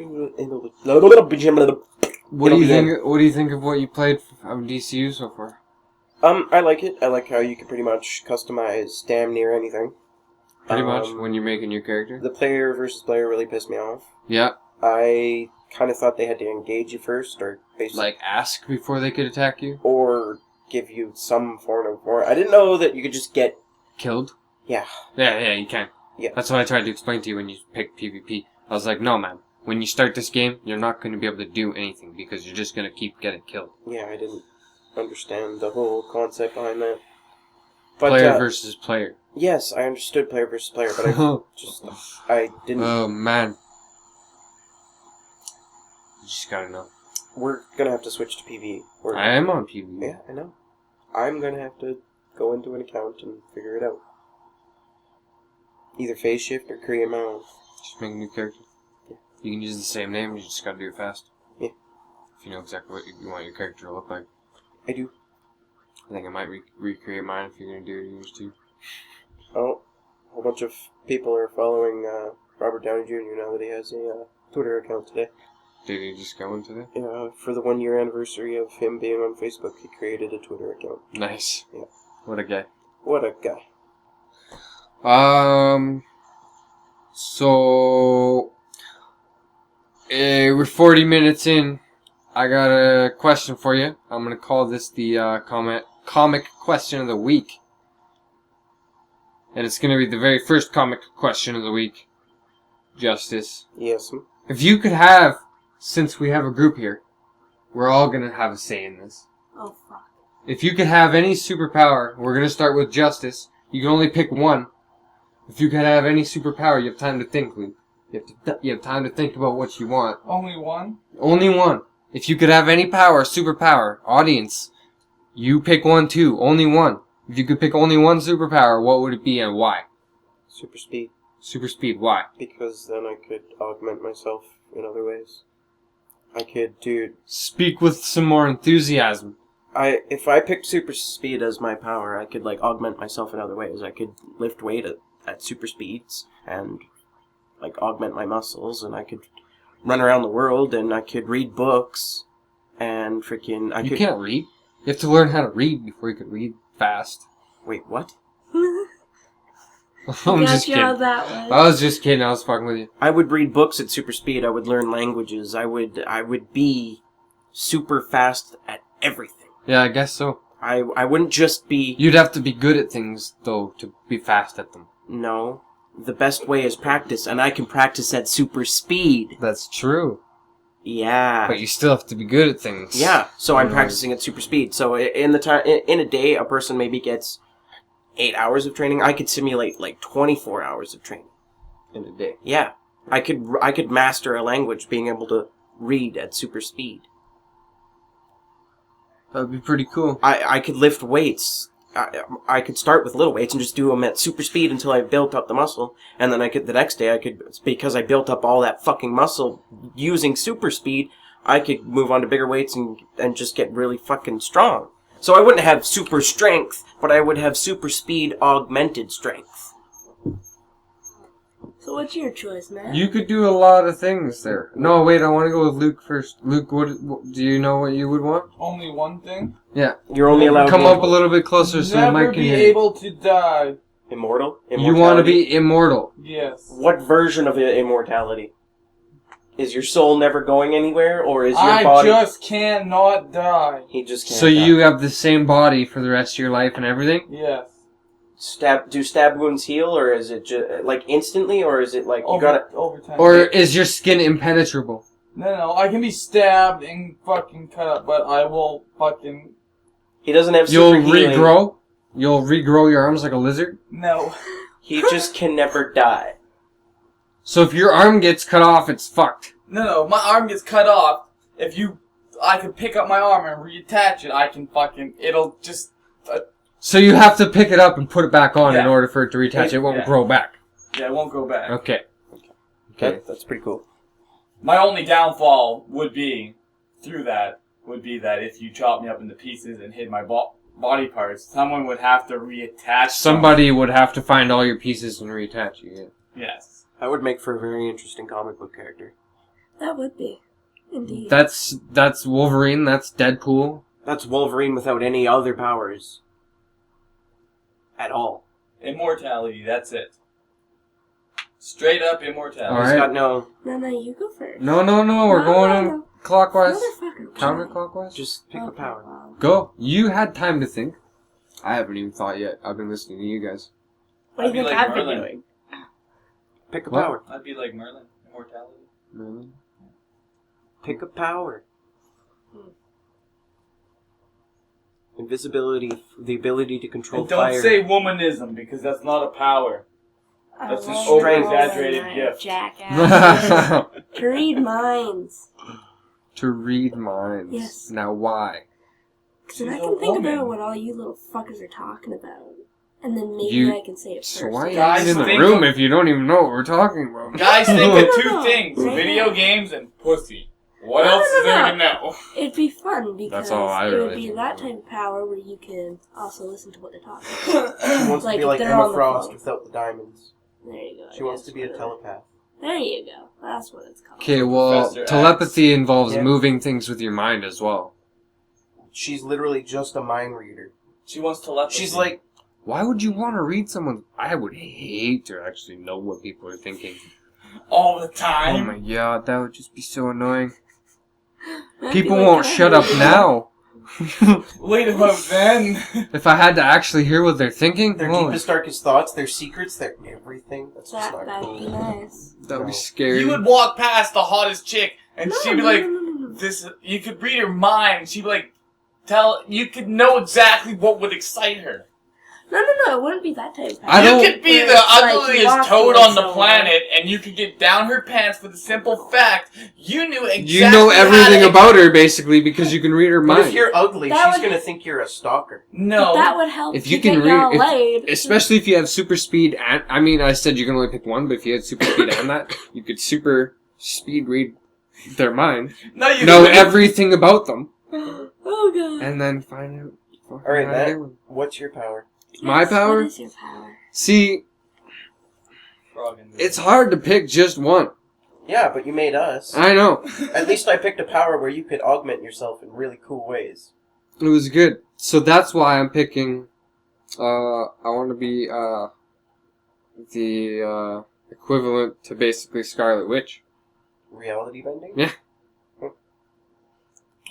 What do you think? What do you think of what you played of DCU so far? I like it. I like how you can pretty much customize damn near anything. Pretty much when you're making your character. The player versus player really pissed me off. Yeah. I kind of thought they had to engage you first, or basically like ask before they could attack you, or give you some form of war. I didn't know that you could just get killed. Yeah. Yeah, you can. Yeah. That's what I tried to explain to you when you picked PvP. I was like, no, man. When you start this game, you're not going to be able to do anything because you're just going to keep getting killed. Yeah, I didn't understand the whole concept behind that. But, player versus player. Yes, I understood player versus player, but I didn't. Oh, man. You just gotta know. We're gonna have to switch to PvE. I am on PvE. Yeah, I know. I'm gonna have to go into an account and figure it out. Either phase shift or create my own. Just make a new character. Yeah. You can use the same name, you just gotta do it fast. Yeah. If you know exactly what you want your character to look like. I do. I think I might recreate mine if you're gonna do yours too. Oh, a whole bunch of people are following Robert Downey Jr. now that he has a Twitter account today. Did he just go into it? Yeah, for the 1 year anniversary of him being on Facebook, he created a Twitter account. Nice. Yeah. What a guy. What a guy. So we're 40 minutes in. I got a question for you. I'm gonna call this the comic question of the week. And it's gonna be the very first comic question of the week. Justice. Yes. If you could have, since we have a group here, we're all gonna have a say in this. Oh, fuck. If you could have any superpower, we're gonna start with Justice. You can only pick one. If you could have any superpower, you have time to think, Luke. You have time to think about what you want. Only one? Only one. If you could have any power, superpower, audience, you pick one too. Only one. If you could pick only one superpower, what would it be and why? Super speed. Super speed, why? Because then I could augment myself in other ways. I could do... Speak with some more enthusiasm. If I picked super speed as my power, I could, augment myself in other ways. I could lift weight at super speeds and, augment my muscles, and I could run around the world, and I could read books, and freaking... You can't read. You have to learn how to read before you can read fast. Wait, what? I'm just kidding. I was just kidding. I was fucking with you. I would read books at super speed. I would learn languages. I would be super fast at everything. Yeah, I guess so. I wouldn't just be... You'd have to be good at things, though, to be fast at them. No. The best way is practice, and I can practice at super speed. That's true. Yeah. But you still have to be good at things. Yeah, so I'm practicing at super speed. So in a day, a person maybe gets 8 hours of training. I could simulate 24 hours of training in a day. Yeah, I could master a language, being able to read at super speed. That'd be pretty cool. I could lift weights. I could start with little weights and just do them at super speed until I built up the muscle, and then the next day because I built up all that fucking muscle using super speed, I could move on to bigger weights and just get really fucking strong. So I wouldn't have super strength, but I would have super speed augmented strength. So what's your choice, man? You could do a lot of things there. No, wait, I want to go with Luke first. Luke, what do you know what you would want? Only one thing? Yeah. You're only allowed Come up a little bit closer so the mic can hear you. Never be able to die. Immortal? You want to be immortal? Yes. What version of immortality? Is your soul never going anywhere, or is your body... I just cannot die. He just can't So die. you have the same body for the rest of your life and everything? Yes. Do stab wounds heal, or is it just, instantly, or is it over time? Or is your skin impenetrable? No, I can be stabbed and fucking cut up, but I will fucking... He doesn't have You'll super healing. regrow? You'll regrow your arms like a lizard? No. He just can never die. So if your arm gets cut off, it's fucked. No, my arm gets cut off. I can pick up my arm and reattach it, I can fucking... It'll just... So you have to pick it up and put it back on in order for it to reattach. It won't grow back. Yeah, it won't go back. Okay. Okay, that's pretty cool. My only downfall would be, through that, would be that if you chopped me up into pieces and hid my body parts, someone would have to reattach Somebody would have to find all your pieces and reattach you. Yeah. Yes. That would make for a very interesting comic book character. That would be. Indeed. That's Wolverine. That's Deadpool. That's Wolverine without any other powers. At all. Immortality, that's it. Straight up immortality. All right. He's got no... No, you go first. No, we're going clockwise. Motherfucker. Counterclockwise. Just pick a power. Wow. Go. You had time to think. I haven't even thought yet. I've been listening to you guys. What do you I'd be think like I've been Merlin. doing? Pick a What? power. I'd be like Merlin. Immortality. Really? Pick a power. Invisibility, the ability to control And don't fire. say womanism, because that's not a power. That's an Oh, over-exaggerated my gift. Jackass. To read minds. To read minds. Yes. Now why? Because then She's I a can think woman. about what all you little fuckers are talking about. And then maybe You- I can say it So first. why are Guys, you in the think room of- if you don't even know what we're talking about? Guys think of two No. things: Right. video games and pussy. What No, else no, is there no. to know? It'd be fun because That's all I it really would be think that about. type of power where you can also listen to what they're talking about. She wants Like, to be like they're Emma on the Frost phone. without the diamonds. There you go. She wants yes, to be a whatever. telepath. There you go. That's what it's called. Okay, well, Professor telepathy involves Yeah. moving things with your mind as well. She's literally just a mind reader. She wants telepathy. She's like, Why would you want to read someone? I would hate to actually know what people are thinking. all the Oh time. my god, that would just be so annoying. That'd be People like won't that. shut up now. Wait about then. If I had to actually hear what they're thinking, their oh, deepest, darkest thoughts, their secrets, their everything. That's just That'd not be cool. nice. that would be No. scary. You would walk past the hottest chick, and No, she'd be no, like, no, no, no, no. "This." You could read her mind. She'd be like, You could know exactly what would excite her. No, it wouldn't be that type of power. I don't- You could be Where the it's like ugliest walking toad with on the someone. planet, and you could get down her pants for the simple fact you knew exactly. You know how everything to- about her, basically, because you can read her But if mind. you're ugly, That she's would- gonna think you're a stalker. No. That would help If to you get can y'all read, laid. especially if you have super speed and, I mean, I said you can only pick one, but if you had super speed and that, you could super speed read their mind, No, you know couldn't. everything about them, Oh god. and then find out. Alright, how to Matt, get one. what's your power? My Yes, power? What is your power? See, Frog in the- it's hard to pick just one. Yeah, but you made us. I know. At least I picked a power where you could augment yourself in really cool ways. It was good. So that's why I'm picking, I want to be, the, equivalent to basically Scarlet Witch. Reality bending? Yeah.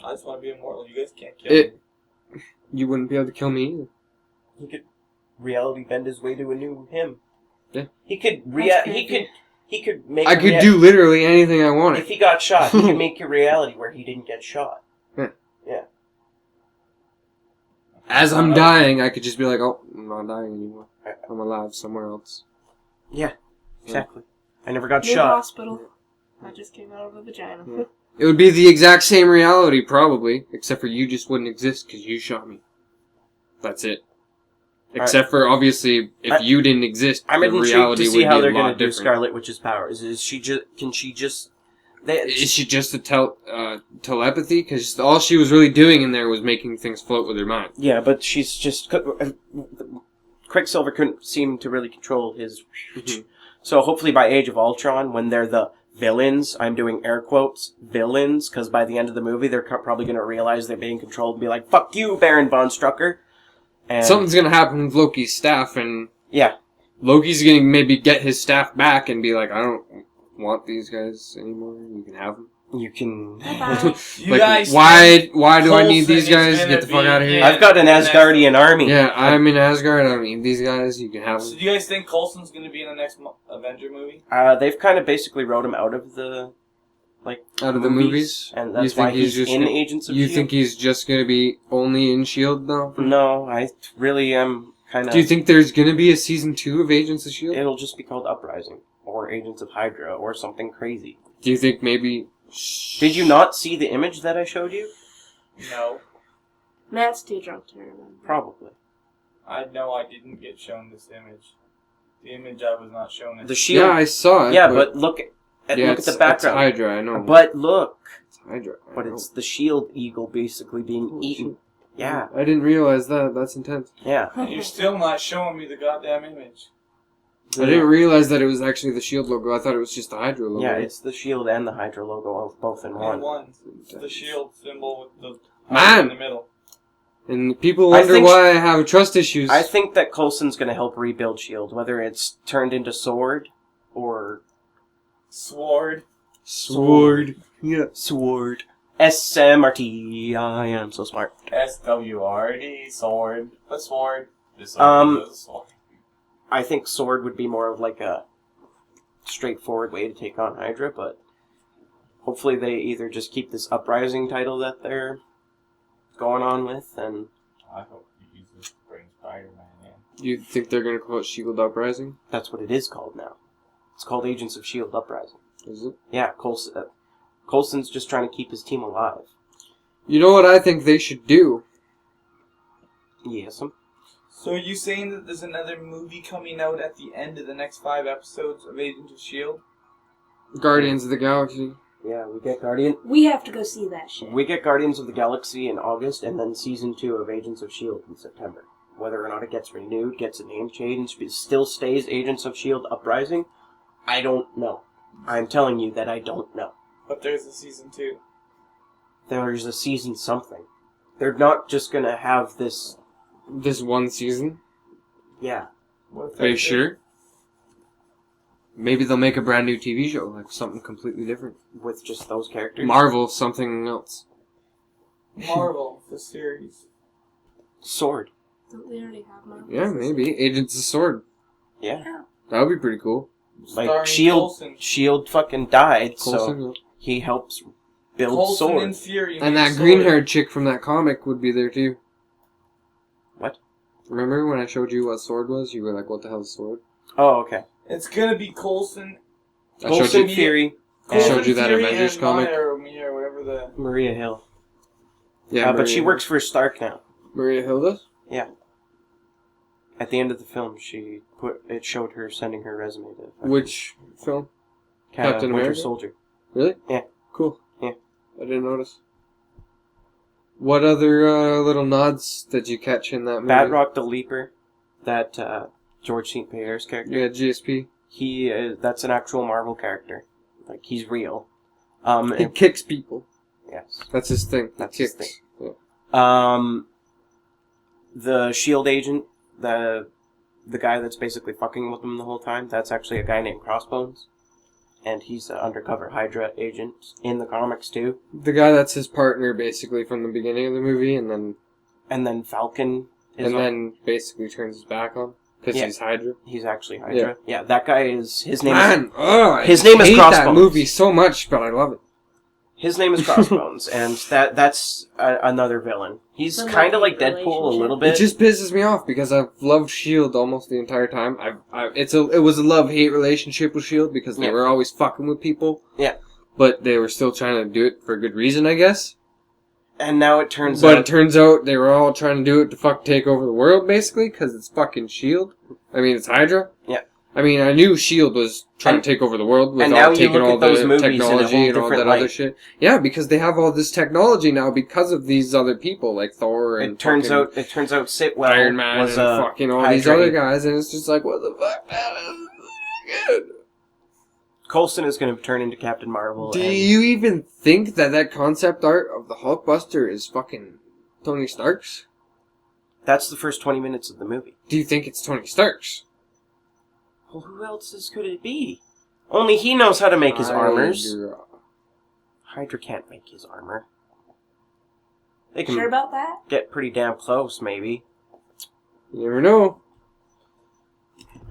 I just want to be immortal. You guys can't kill me. It, you wouldn't be able to kill me either. He could reality bend his way to a new him. Yeah. He could That's he could make I a could do literally anything I wanted. if he got shot, he could make your reality where he didn't get shot. As I'm dying, I could just be like, oh, I'm not dying anymore. I'm alive somewhere else. Yeah. Exactly. I never got New shot. hospital. I just came out of a vagina. Yeah. It would be the exact same reality, probably, except for you just wouldn't exist because you shot me. That's it. Except for, obviously, if you didn't exist, I'm the intrigued reality to would see be how a they're lot gonna do different. Scarlet Witch's powers. Is she just? Can she just? Is she just a telepathy? Because all she was really doing in there was making things float with her mind. Yeah, but she's just. Quicksilver couldn't seem to really control his. Mhm. So hopefully by Age of Ultron, when they're the villains, I'm doing air quotes, villains, because by the end of the movie, they're probably going to realize they're being controlled and be like, "Fuck you, Baron von Strucker." And Something's gonna happen with Loki's staff, and yeah, Loki's gonna maybe get his staff back and be like, I don't want these guys anymore. You can have them. you can. Bye-bye. You Like, guys why do I need Coulson these is guys? gonna Get the fuck be out of here. in- I've got an Asgardian army. Yeah, I'm in Asgard. I don't need these guys. You can have So them. do you guys think Coulson's going to be in the next Avenger movie? They've kind of basically wrote him out of the Out of the movies? and You that's think why he's just in gonna- Agents of You S.H.I.E.L.D. think he's just gonna be only in S.H.I.E.L.D. now? No, I really am kind of. Do you think there's gonna be a season 2 of Agents of S.H.I.E.L.D.? It'll just be called Uprising or Agents of Hydra or something crazy? Do you think maybe... Did you not see the image that I showed you? No. Matt's too drunk to remember. Probably. I didn't get shown this image. The image I was not shown. The shield. Yeah, I saw it. Yeah, but look, And Yeah, look at the background. It's Hydra, I know. But look. It's Hydra. But it's the shield eagle basically being eaten. Yeah. I didn't realize that. That's intense. Yeah. And you're still not showing me the goddamn image. I didn't realize that it was actually the shield logo. I thought it was just the Hydra logo. Yeah, it's the shield and the Hydra logo both in one. It's the shield symbol with the Man! in the middle. And people wonder why I have trust issues. I think that Coulson's going to help rebuild S.H.I.E.L.D., whether it's turned into Sword or... Sword. Yeah. Sword. S-M-R-T. I am so smart. S-W-R-D. Sword. The sword. This sword. I think Sword would be more of like a straightforward way to take on Hydra, but hopefully they either just keep this Uprising title that they're going on with, and... I hope he uses bring Spider-Man in. You think they're going to call it S.H.I.E.L.D. Uprising? That's what it is called now. It's called Agents of S.H.I.E.L.D. Uprising. Is it? Yeah, Coulson's just trying to keep his team alive. You know what I think they should do? Yes. So are you saying that there's another movie coming out at the end of the next 5 episodes of Agents of S.H.I.E.L.D.? Guardians of the Galaxy. Yeah, We have to go see that shit. We get Guardians of the Galaxy in August, and then Season 2 of Agents of S.H.I.E.L.D. in September. Whether or not it gets renewed, gets a name change, still stays Agents of S.H.I.E.L.D. Uprising, I don't know. I'm telling you that I don't know. But there's a Season 2. There's a season something. They're not just gonna have this... This one season? Yeah. Are you sure? Maybe they'll make a brand new TV show, like something completely different. With just those characters? Marvel, something else. Marvel, the series. Sword. Don't we already have Marvel? Yeah, maybe. Agents of S.W.O.R.D. Yeah. That would be pretty cool. Like, Starring S.H.I.E.L.D. S.H.I.E.L.D. fucking died, Coulson, so he helps build Coulson Sword. and Fury. and made that Sword. green-haired chick from that comic would be there too. What? Remember when I showed you what Sword was? You were like, what the hell is Sword? Oh, okay. It's gonna be Coulson. I showed Coulson, you, Fury, I showed and you that Fury Avengers and comic. Maya or Mia or whatever the... Maria Hill. Yeah, But she Maria- works for Stark now. Maria Hill does? Yeah. At the end of the film, it showed her sending her resume to Which film? Captain Winter America? Soldier. Really? Yeah. Cool. Yeah. I didn't notice. What other little nods did you catch in that movie? Batroc the Leaper, that George St. Pierre's character. Yeah, GSP. That's an actual Marvel character. Like, he's real. He kicks people. Yes. That's his thing. That's He his kicks. thing. Yeah. The S.H.I.E.L.D. agent, the guy that's basically fucking with them the whole time, that's actually a guy named Crossbones. And he's an undercover Hydra agent in the comics, too. The guy that's his partner, basically, from the beginning of the movie, and then Falcon then basically turns his back on because Yeah. he's Hydra. He's actually Hydra. Yeah, that guy is... His name His name is hate Crossbones. that movie so much, but I love it. His name is Crossbones, and that's another villain. He's Some kind of like love-hate Deadpool a little It bit. just pisses me off because I've loved Shield almost the entire time. It was a love-hate relationship with Shield because they Yeah. were always fucking with people. Yeah. But they were still trying to do it for a good reason, I guess. And now it turns But it out... turns out they were all trying to do it to take over the world, basically, because it's fucking Shield. I mean, it's Hydra. Yeah. I mean, I knew Shield was trying to take over the world with and now all you taking look all at those the movies in a technology whole and all different that other light. shit. Yeah, because they have all this technology now because of these other people like Thor and It turns fucking out Sitwell Iron Man was and a fucking all Hydra these other agent. guys, and it's just like, what the fuck, man? This is good. Coulson is going to turn into Captain Marvel. Do and you even think that concept art of the Hulkbuster is fucking Tony Stark's? that's the first 20 minutes of the movie. Do you think it's Tony Stark's? Well, who else could it be? Only he knows how to make his armors. Hydra can't make his armor. They can Sure about that? get pretty damn close, maybe. You never know.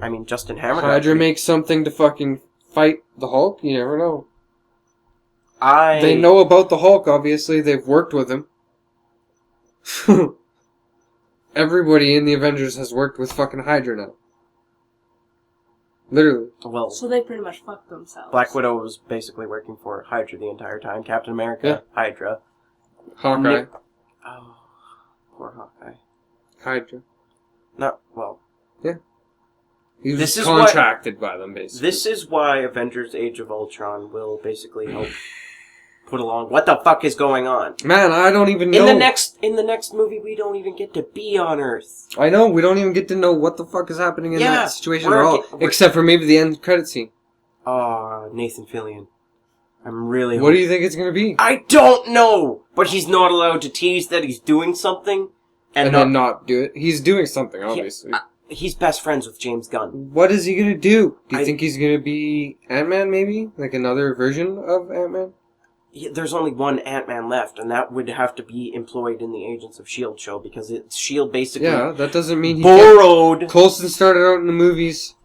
I mean, Justin Hammer. Hydra makes something to fucking fight the Hulk. You never know. I... They know about the Hulk, obviously. They've worked with him. Everybody in the Avengers has worked with fucking Hydra now. Literally. Well, So they pretty much fucked themselves. Black Widow was basically working for Hydra the entire time. Captain America, Hydra. Hawkeye. Nick- Oh, poor Hawkeye. Hydra. Not, well... He was This is contracted by them, basically. This is why Avengers Age of Ultron will basically help put along what the fuck is going on. Man, I don't even know. In the next movie, we don't even get to be on Earth. I know, we don't even get to know what the fuck is happening in that situation at all. Except for maybe the end credit scene. Nathan Fillion. I'm really What do you think it's gonna be? I don't know! But he's not allowed to tease that he's doing something. And then not do it. He's doing something, obviously. He's best friends with James Gunn. What is he gonna do? Do you think he's gonna be Ant-Man, maybe? Like another version of Ant-Man? There's only one Ant-Man left, and that would have to be employed in the Agents of S.H.I.E.L.D. show, because S.H.I.E.L.D. basically... Yeah, that doesn't mean he borrowed... Coulson started out in the movies.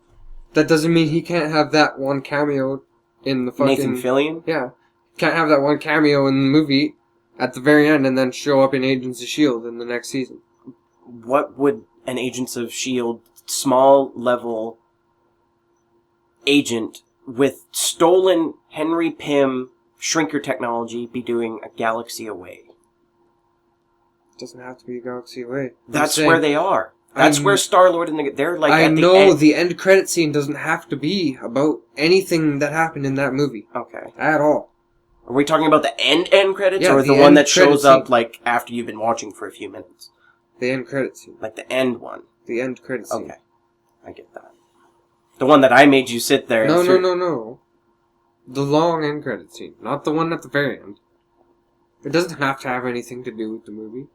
That doesn't mean he can't have that one cameo in the fucking... Nathan Fillion? Yeah. Can't have that one cameo in the movie at the very end and then show up in Agents of S.H.I.E.L.D. in the next season. What would an Agents of S.H.I.E.L.D. small-level agent with stolen Henry Pym shrinker technology be doing a galaxy away? It doesn't have to be a galaxy away. That's where they are. That's where Star-Lord and they're like I at know the end credit scene doesn't have to be about anything that happened in that movie. Okay. At all. Are we talking about the end credits, Yeah, or the the one end that shows credit up like after you've been watching for a few minutes? The end credit scene. Like the end one. The end credit scene. Okay. I get that. The one that I made you sit there No, and no. The long end credit scene. Not the one at the very end. It doesn't have to have anything to do with the movie.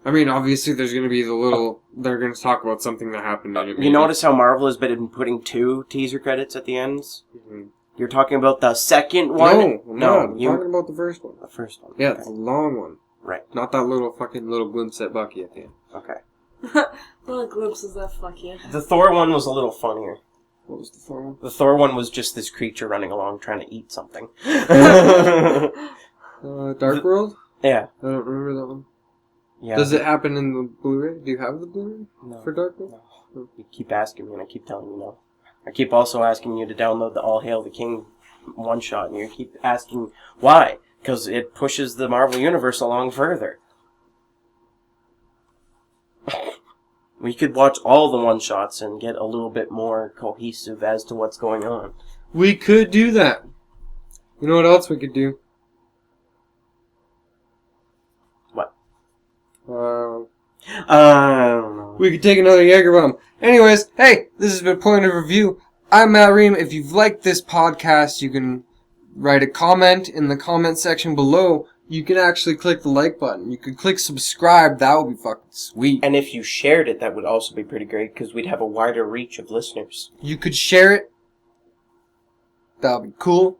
I mean, obviously there's going to be the little... They're going to talk about something that happened in it. You notice how Marvel has been putting 2 teaser credits at the ends? Mm-hmm. You're talking about the second one? No, I'm talking about the first one. The first one. Yeah, okay. the long one. Right. Not that little glimpse at Bucky at the end. Okay. What glimpses that fuck you? The Thor one was a little funnier. What was the Thor one? The Thor one was just this creature running along trying to eat something. Dark World? Yeah. I don't remember that one. Yeah. Does it happen in the Blu-ray? Do you have the Blu-ray No. for Dark World? No. You keep asking me and I keep telling you no. I keep also asking you to download the All Hail the King one-shot and you keep asking why. Because it pushes the Marvel Universe along further. We could watch all the one-shots and get a little bit more cohesive as to what's going on. We could do that. You know what else we could do? What? I don't know. We could take another Jaeger bomb. Anyways, hey, this has been Point of Review. I'm Matt Ream. If you've liked this podcast, you can write a comment in the comment section below. You can actually click the like button. You could click subscribe. That would be fucking sweet. And if you shared it, that would also be pretty great because we'd have a wider reach of listeners. You could share it. That would be cool.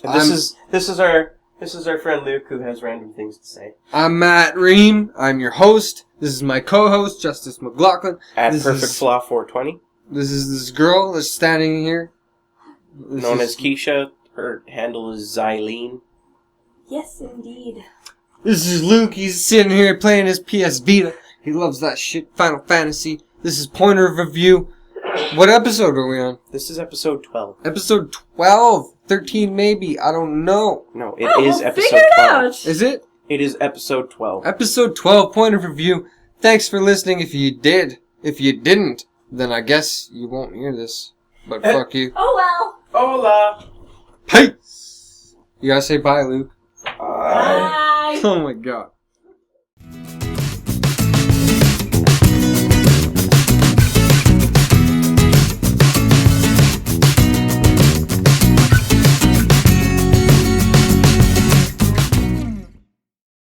This is our friend Luke who has random things to say. I'm Matt Ream. I'm your host. This is my co-host, Justice McLaughlin. At Perfect Flaw 420. This is this girl that's standing here. Known as Keesha. Her handle is Xylene. Yes, indeed. This is Luke. He's sitting here playing his PS Vita. He loves that shit. Final Fantasy. This is Pointer of Review. What episode are we on? This is episode 12. Episode 12? 13 maybe. I don't know. No, it is we'll episode figure it 12. out. Is it? It is episode 12. Episode 12, Point of Review. Thanks for listening if you did. If you didn't, then I guess you won't hear this. But fuck you. Oh well. Hola! Peace! You gotta say bye, Luke. Bye. Oh my god.